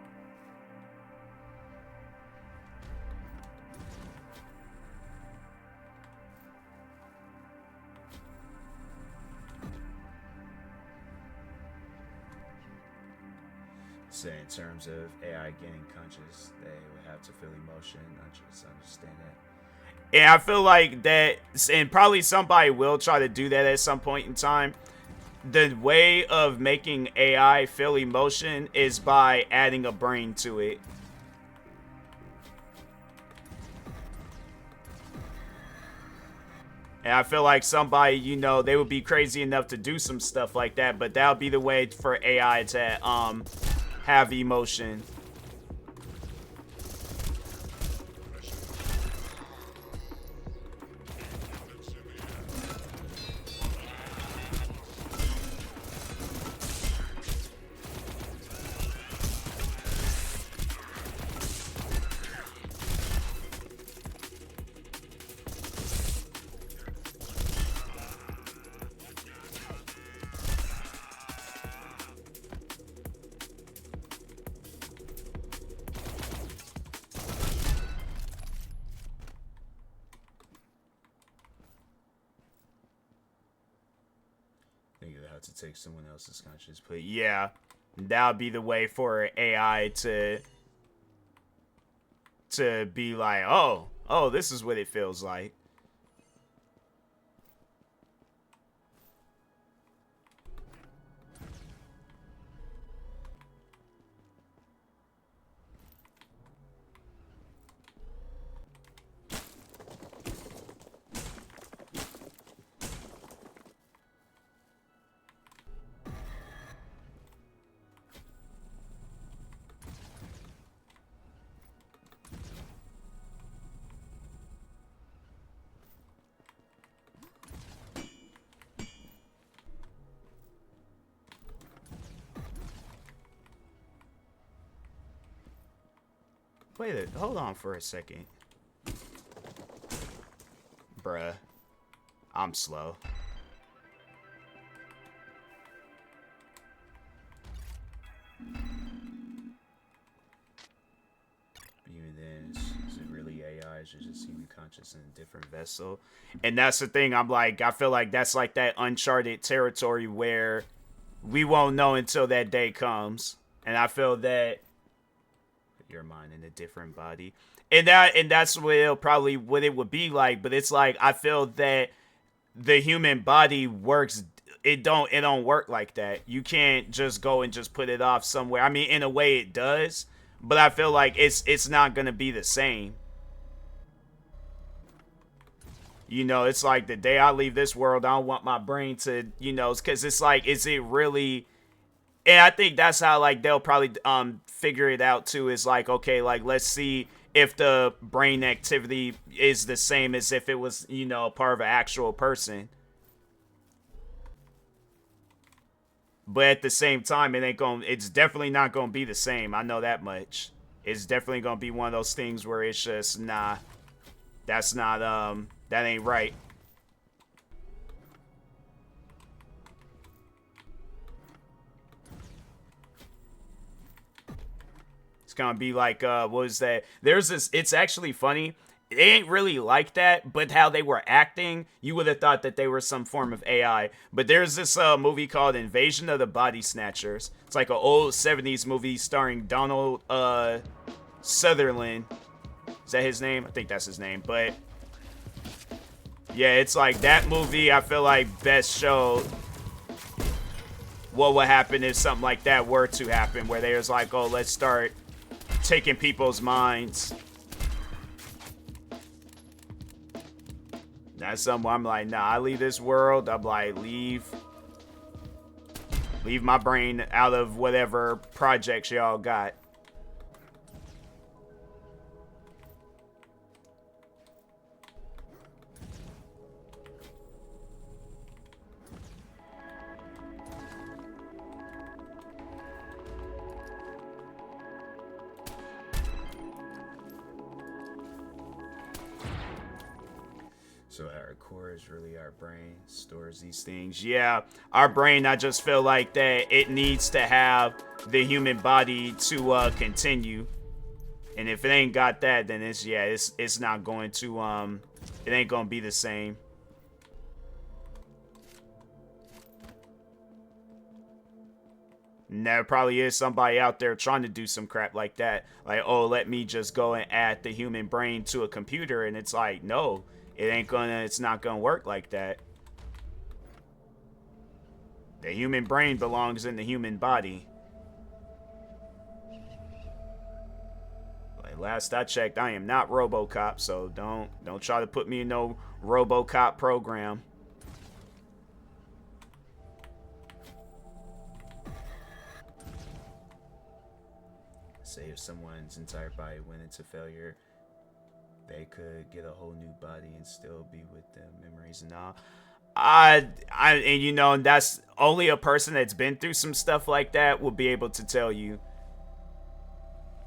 Say in terms of AI getting conscious, they would have to feel emotion, not just understand it. And I feel like that, and probably somebody will try to do that at some point in time. The way of making AI feel emotion is by adding a brain to it. And I feel like somebody, you know, they would be crazy enough to do some stuff like that, but that would be the way for AI to have emotion. Think of how to take someone else's conscious, but yeah, that would be the way for AI to be like, oh, this is what it feels like. Wait, hold on for a second. Bruh. I'm slow. Even then, is it really AI? Is it just human conscious in a different vessel? And that's the thing, I'm like, I feel like that's like that uncharted territory where we won't know until that day comes. And I feel that your mind in a different body, and that's what it'll probably what it would be like. But it's like I feel that the human body works. It don't work like that. You can't just go and just put it off somewhere. I mean, in a way it does, but I feel like it's not gonna be the same. You know, it's like the day I leave this world, I don't want my brain to, you know, because it's like, is it really? And I think that's how like they'll probably figure it out too. Is like, okay, like let's see if the brain activity is the same as if it was, you know, part of an actual person. But at the same time, it's definitely not gonna be the same. I know that much. It's definitely gonna be one of those things where it's just nah, that's not that ain't right. It's gonna be like what was that? There's this, it's actually funny. It ain't really like that, but how they were acting, you would have thought that they were some form of AI. But there's this movie called Invasion of the Body Snatchers. It's like an old 70s movie starring Donald Sutherland. Is that his name? I think that's his name. But yeah, it's like that movie, I feel like best showed what would happen if something like that were to happen, where there's like, oh, let's start taking people's minds. That's something I'm like, nah, I leave this world. I'm like, leave my brain out of whatever projects y'all got. So our core is really our brain stores these things. Yeah, our brain, I just feel like that it needs to have the human body to continue. And if it ain't got that, then it's not going to it ain't gonna be the same. And there probably is somebody out there trying to do some crap like that. Like, oh, let me just go and add the human brain to a computer, and it's like, no, it's not gonna work like that. The human brain belongs in the human body. Like, last I checked, I am not RoboCop, so don't try to put me in no RoboCop program. Say if someone's entire body went into failure, they could get a whole new body and still be with them memories and all. And you know, that's only a person that's been through some stuff like that will be able to tell you.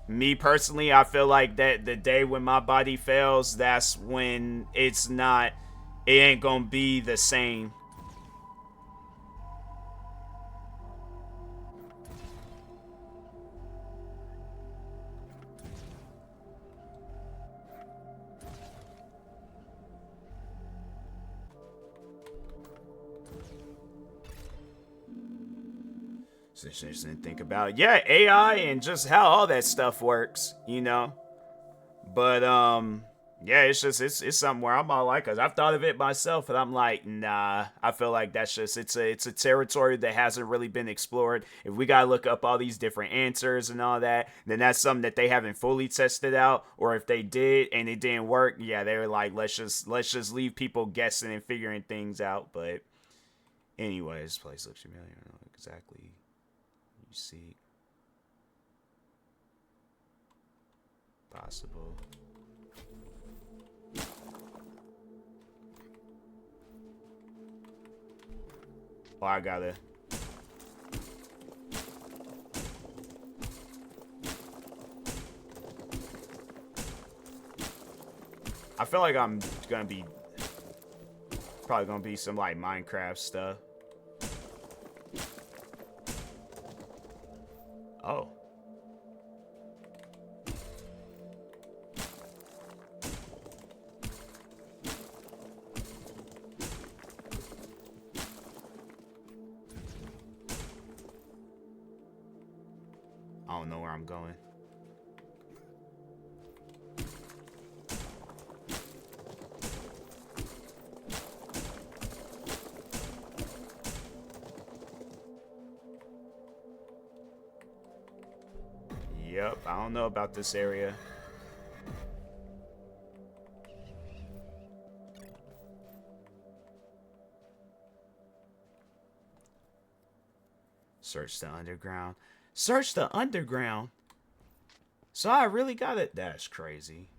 Me personally, I feel like that the day when my body fails, that's when it ain't gonna be the same. So just think about AI and just how all that stuff works, you know. But yeah, it's something where I'm all like, cause I've thought of it myself, and I'm like, nah. I feel like that's just it's a territory that hasn't really been explored. If we gotta look up all these different answers and all that, then that's something that they haven't fully tested out. Or if they did and it didn't work, yeah, they were like, let's just leave people guessing and figuring things out. But anyways, this place looks familiar. I don't know exactly. You see, possible. Oh, I gotta. I feel like I'm gonna be probably gonna be some like Minecraft stuff. Oh. I don't know where I'm going. Yep, I don't know about this area. Search the underground. Search the underground. So I really got it. That's crazy.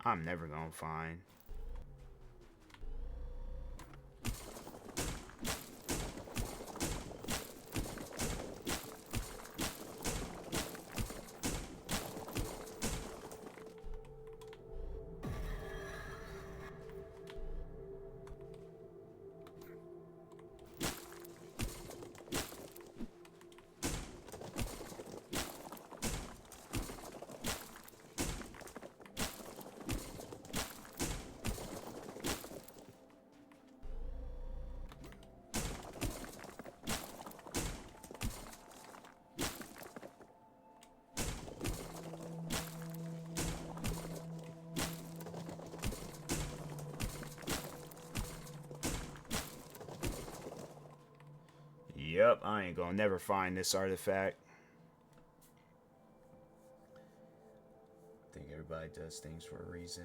I'm never gonna find. Yep, I ain't gonna never find this artifact. I think everybody does things for a reason.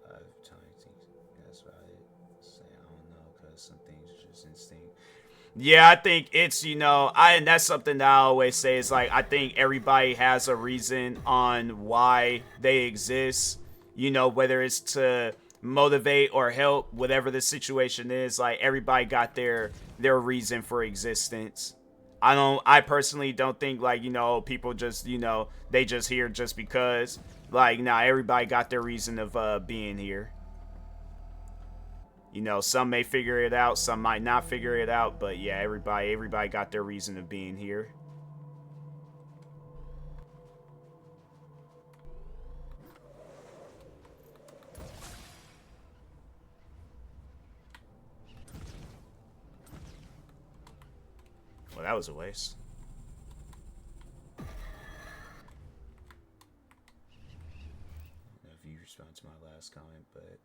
That's about it. Say I don't know, cause some things are just instinct. Yeah, I think it's, you know, and that's something that I always say is like, I think everybody has a reason on why they exist, you know, whether it's to motivate or help whatever the situation is. Like everybody got their reason for existence. I personally don't think like, you know, people just, you know, they just here just because. Like, nah, everybody got their reason of being here. You know, some may figure it out, some might not figure it out, but yeah, everybody got their reason of being here. Well, that was a waste. I don't know if you respond to my last comment, but I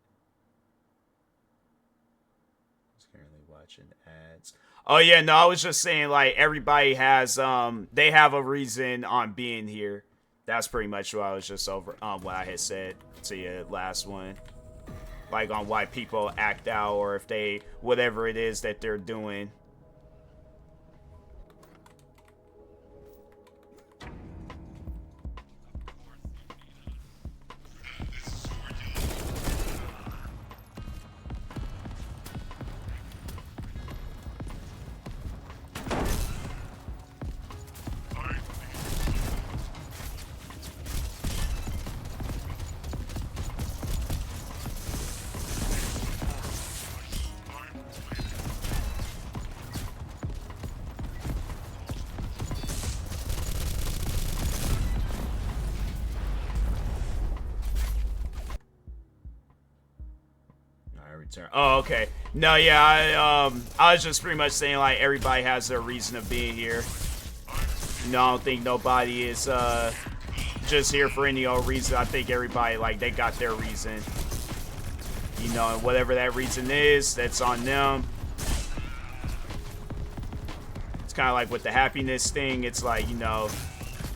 was currently watching ads. Oh yeah, no, I was just saying like everybody has they have a reason on being here. That's pretty much what I was just over what I had said to you last one. Like on why people act out or if they whatever it is that they're doing. Oh, okay. No, yeah, I was just pretty much saying like everybody has their reason of being here. You know, I don't think nobody is just here for any old reason. I think everybody like they got their reason. You know, and whatever that reason is, that's on them. It's kind of like with the happiness thing. It's like, you know,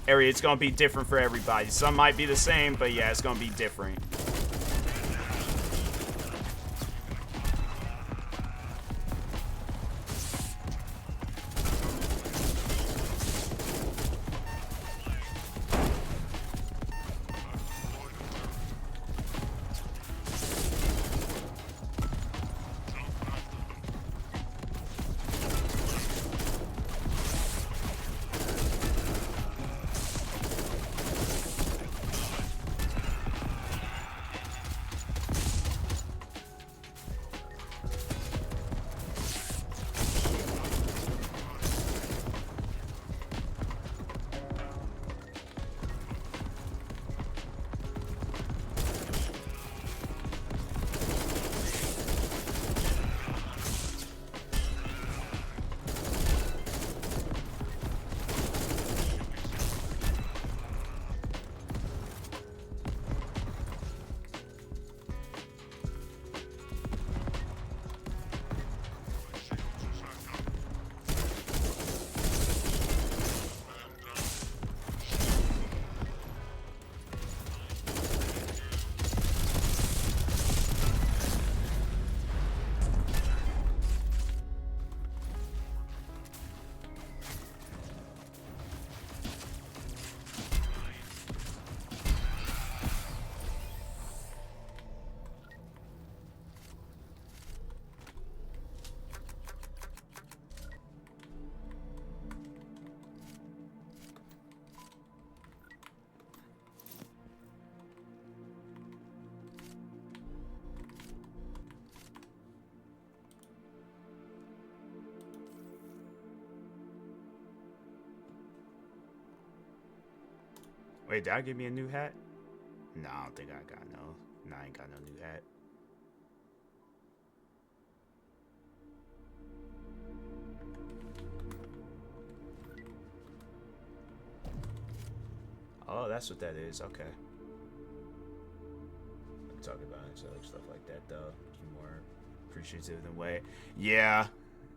it's gonna be different for everybody. Some might be the same, but yeah, it's gonna be different. Wait, did I give me a new hat? No, I don't think I got no. No, I ain't got no new hat. Oh, that's what that is. Okay. I'm talking about stuff like that, though. Be more appreciative than way. Yeah.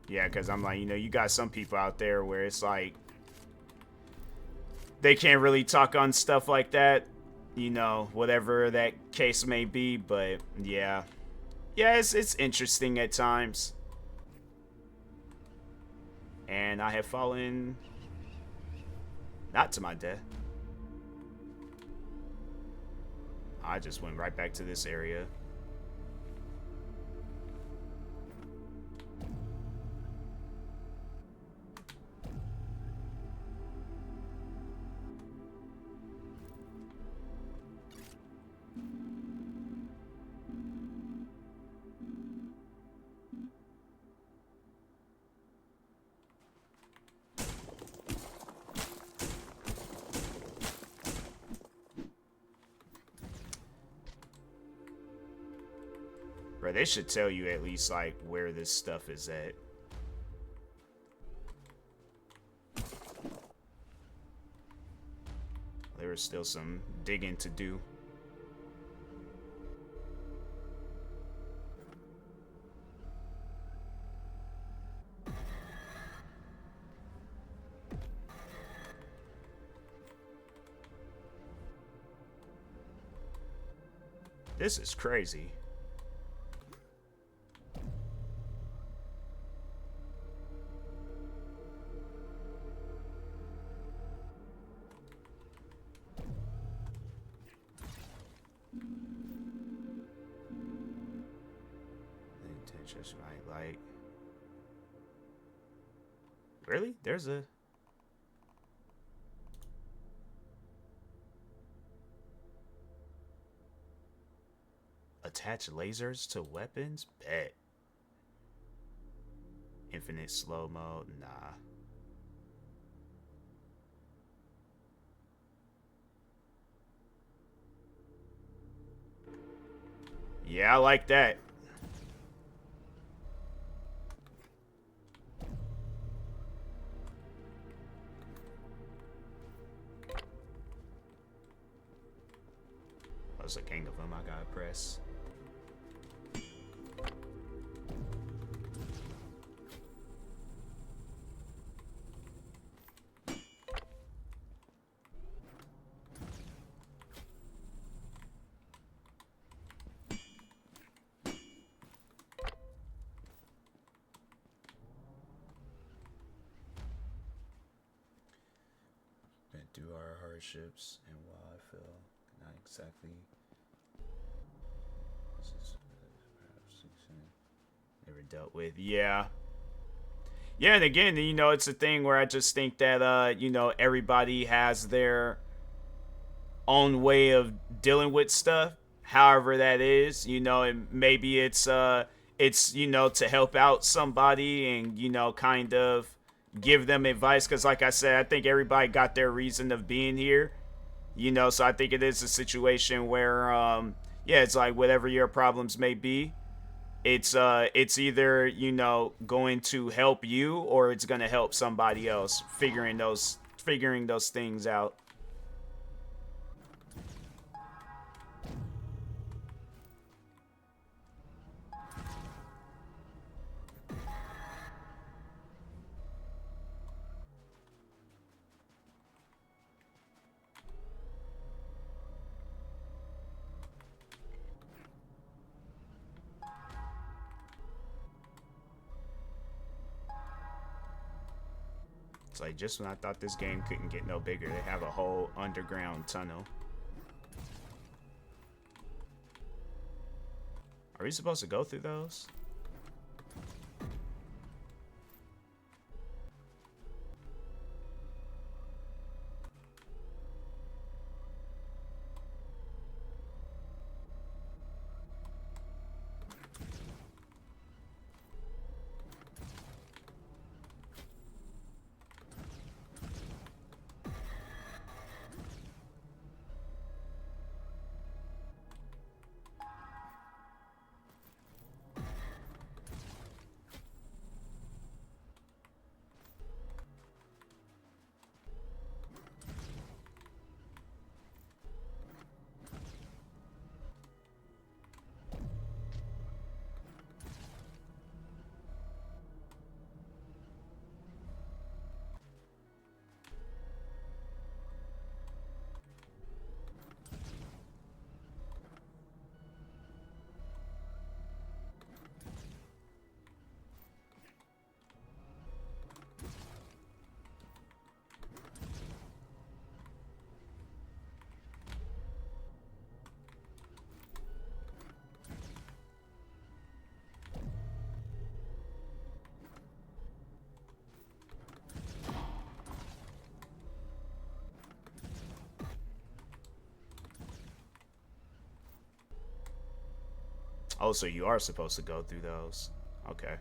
Yeah, because I'm like, you know, you got some people out there where it's like, they can't really talk on stuff like that, you know, whatever that case may be, but yeah. Yeah, it's interesting at times. And I have fallen not to my death. I just went right back to this area. Bro, they should tell you at least, like, where this stuff is at. There was still some digging to do. This is crazy. Just right, like, really? There's a attach lasers to weapons? Bet. Infinite slow mode? Nah. Yeah, I like that. There's a gang of them I gotta press. Been through our hardships, and while I feel not exactly. Never dealt with. Yeah. Yeah, and again, you know, it's a thing where I just think that, you know, everybody has their own way of dealing with stuff, however that is, you know, and maybe it's, you know, to help out somebody and, you know, kind of give them advice. Because like I said, I think everybody got their reason of being here, you know, so I think it is a situation where, yeah, it's like whatever your problems may be, it's either, you know, going to help you or it's gonna help somebody else figuring those things out. It's like just when I thought this game couldn't get no bigger, they have a whole underground tunnel. Are we supposed to go through those? Oh, so you are supposed to go through those. Okay.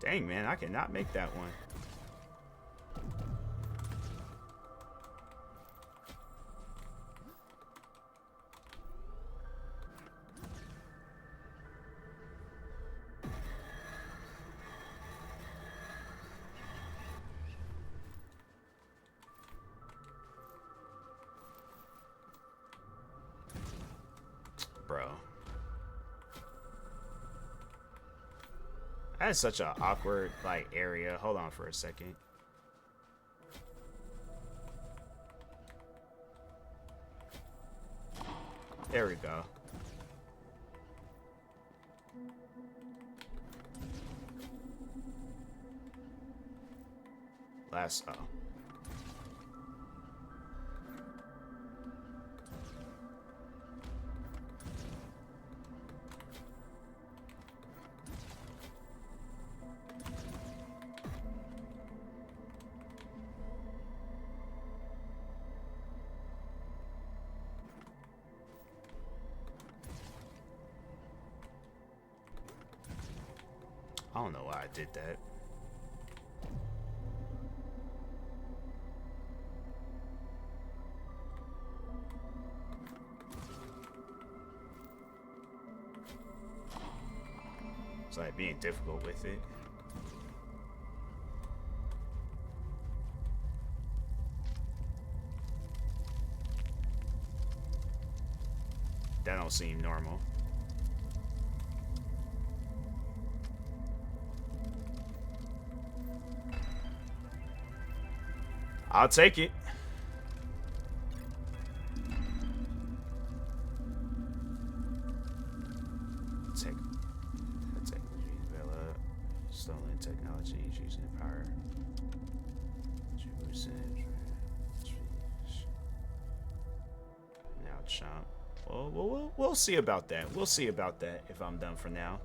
Dang, man, I cannot make that one. Bro. That's such an awkward, like, area. Hold on for a second. There we go. Last, oh. I don't know why I did that. It's like being difficult with it. That don't seem normal. I'll take it. Technology developed. Stolen technology using power. Now chomp. Well, we'll see about that. We'll see about that if I'm done for now.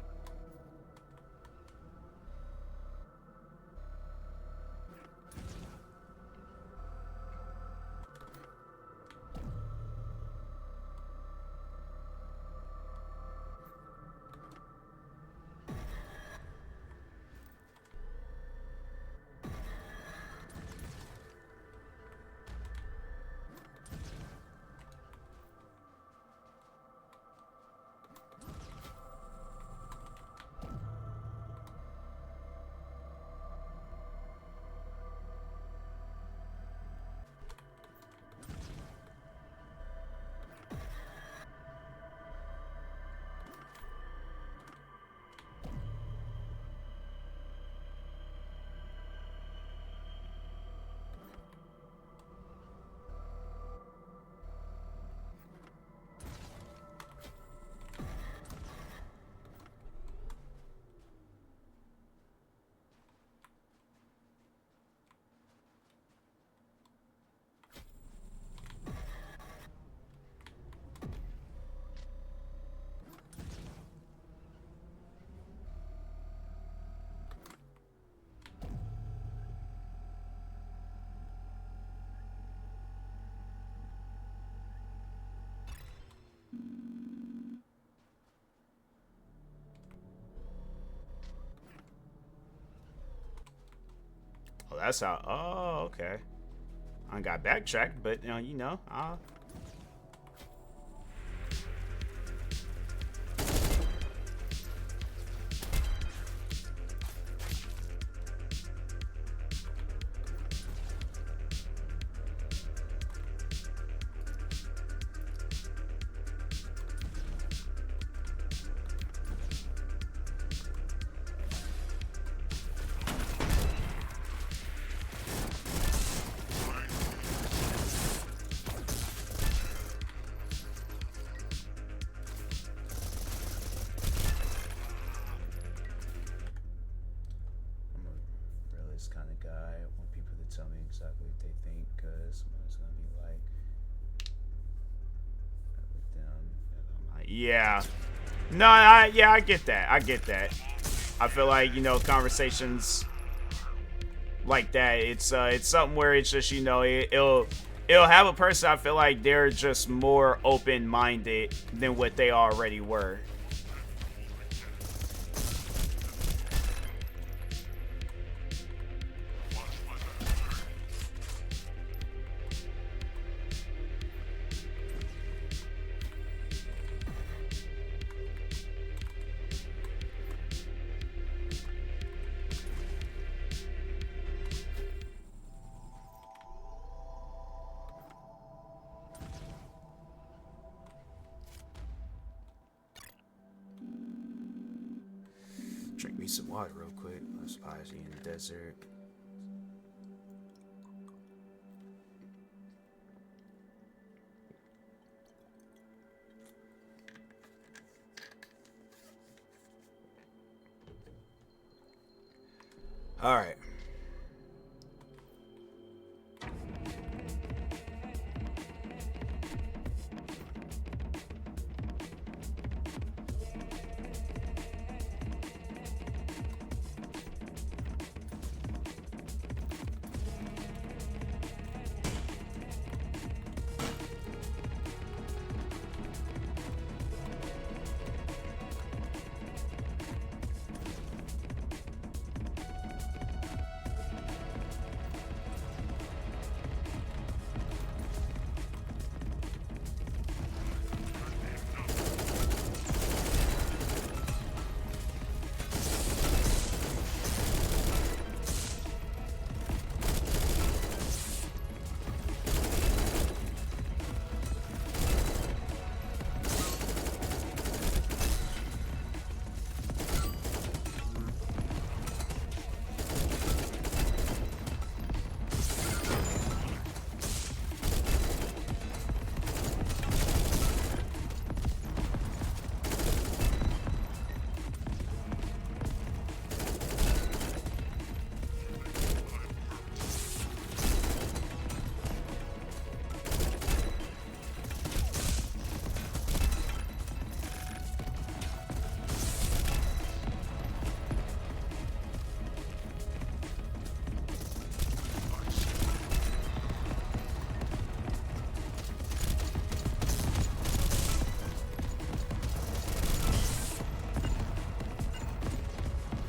Oh, that's how. Oh, okay. I got backtracked, but you know, exactly what they think, because someone's gonna be like with them. Like, yeah, no, yeah, I get that. I get that. I feel like, you know, conversations like that, it's something where it's just, you know, it'll have a person, I feel like they're just more open-minded than what they already were. Drink me some water real quick. Let's spicy in the desert. All right.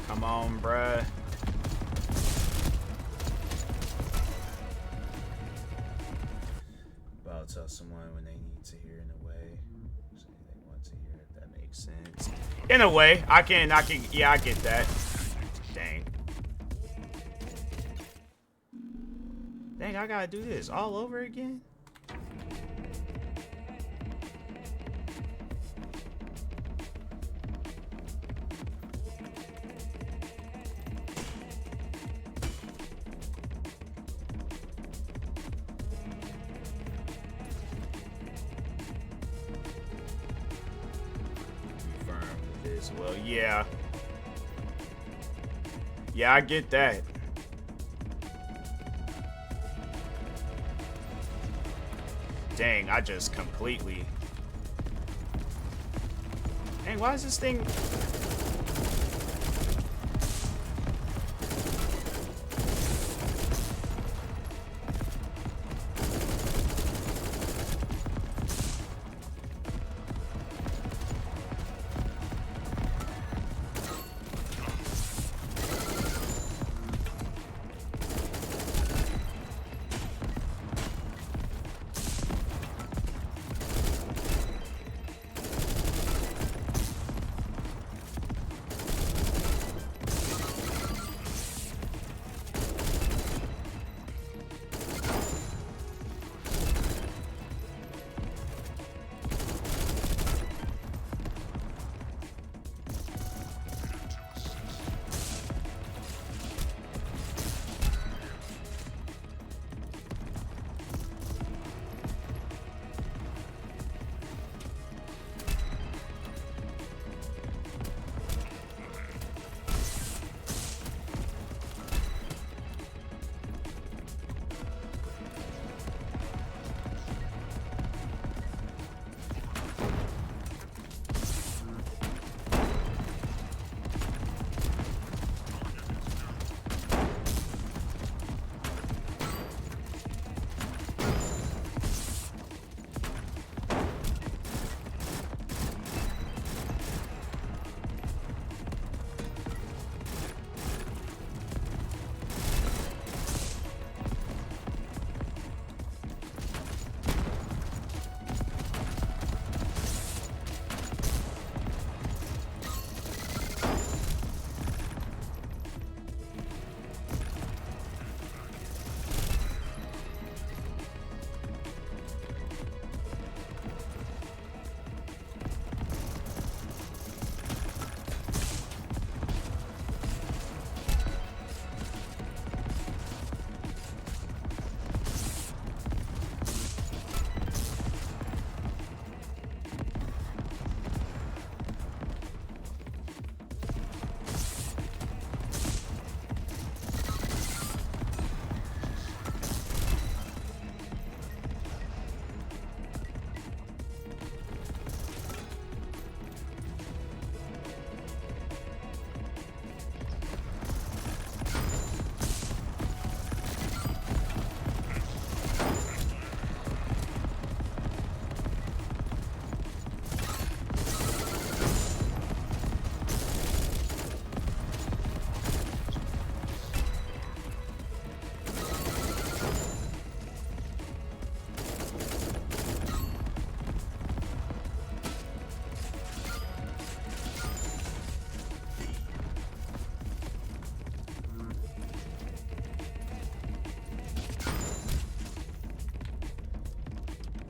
Come on, bruh. But I'll tell someone when they need to hear in a way. So they want to hear, if that makes sense. In a way, I can, yeah, I get that. Dang. Dang, I gotta do this all over again? Well, yeah. Yeah, I get that. Dang, I just completely... Dang, why is this thing...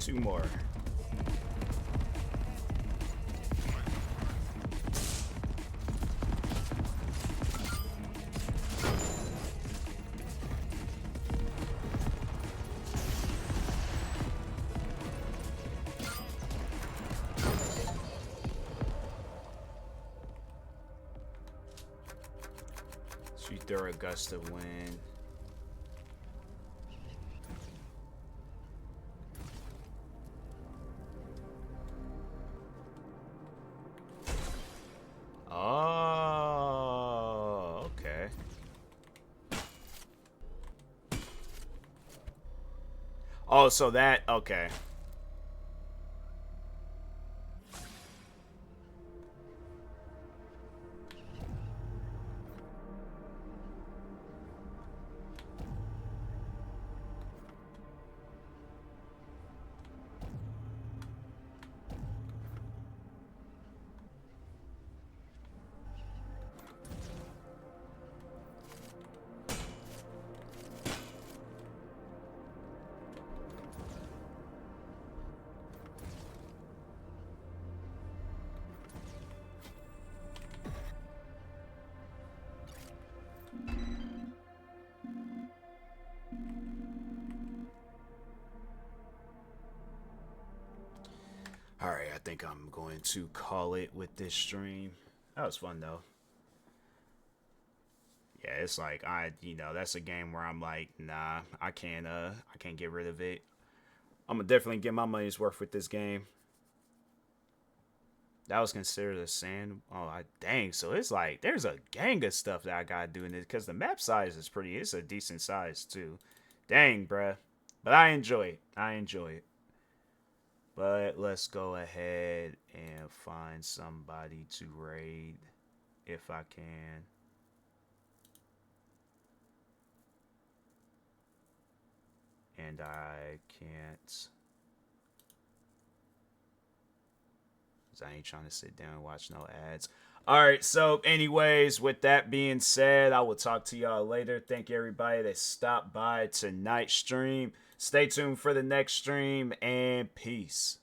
2 more. So you throw a gust of wind. Oh, okay. Oh, so that, okay. Alright, I think I'm going to call it with this stream. That was fun though. Yeah, it's like that's a game where I'm like, nah, I can't get rid of it. I'm gonna definitely get my money's worth with this game. That was considered a sand. Oh, dang! So it's like there's a gang of stuff that I gotta do in this because the map size is pretty. It's a decent size too. Dang, bruh. But I enjoy it. I enjoy it. But let's go ahead and find somebody to raid if I can. And I can't. I ain't trying to sit down and watch no ads. Alright, so anyways, with that being said, I will talk to y'all later. Thank you everybody that stopped by tonight's stream. Stay tuned for the next stream, and peace.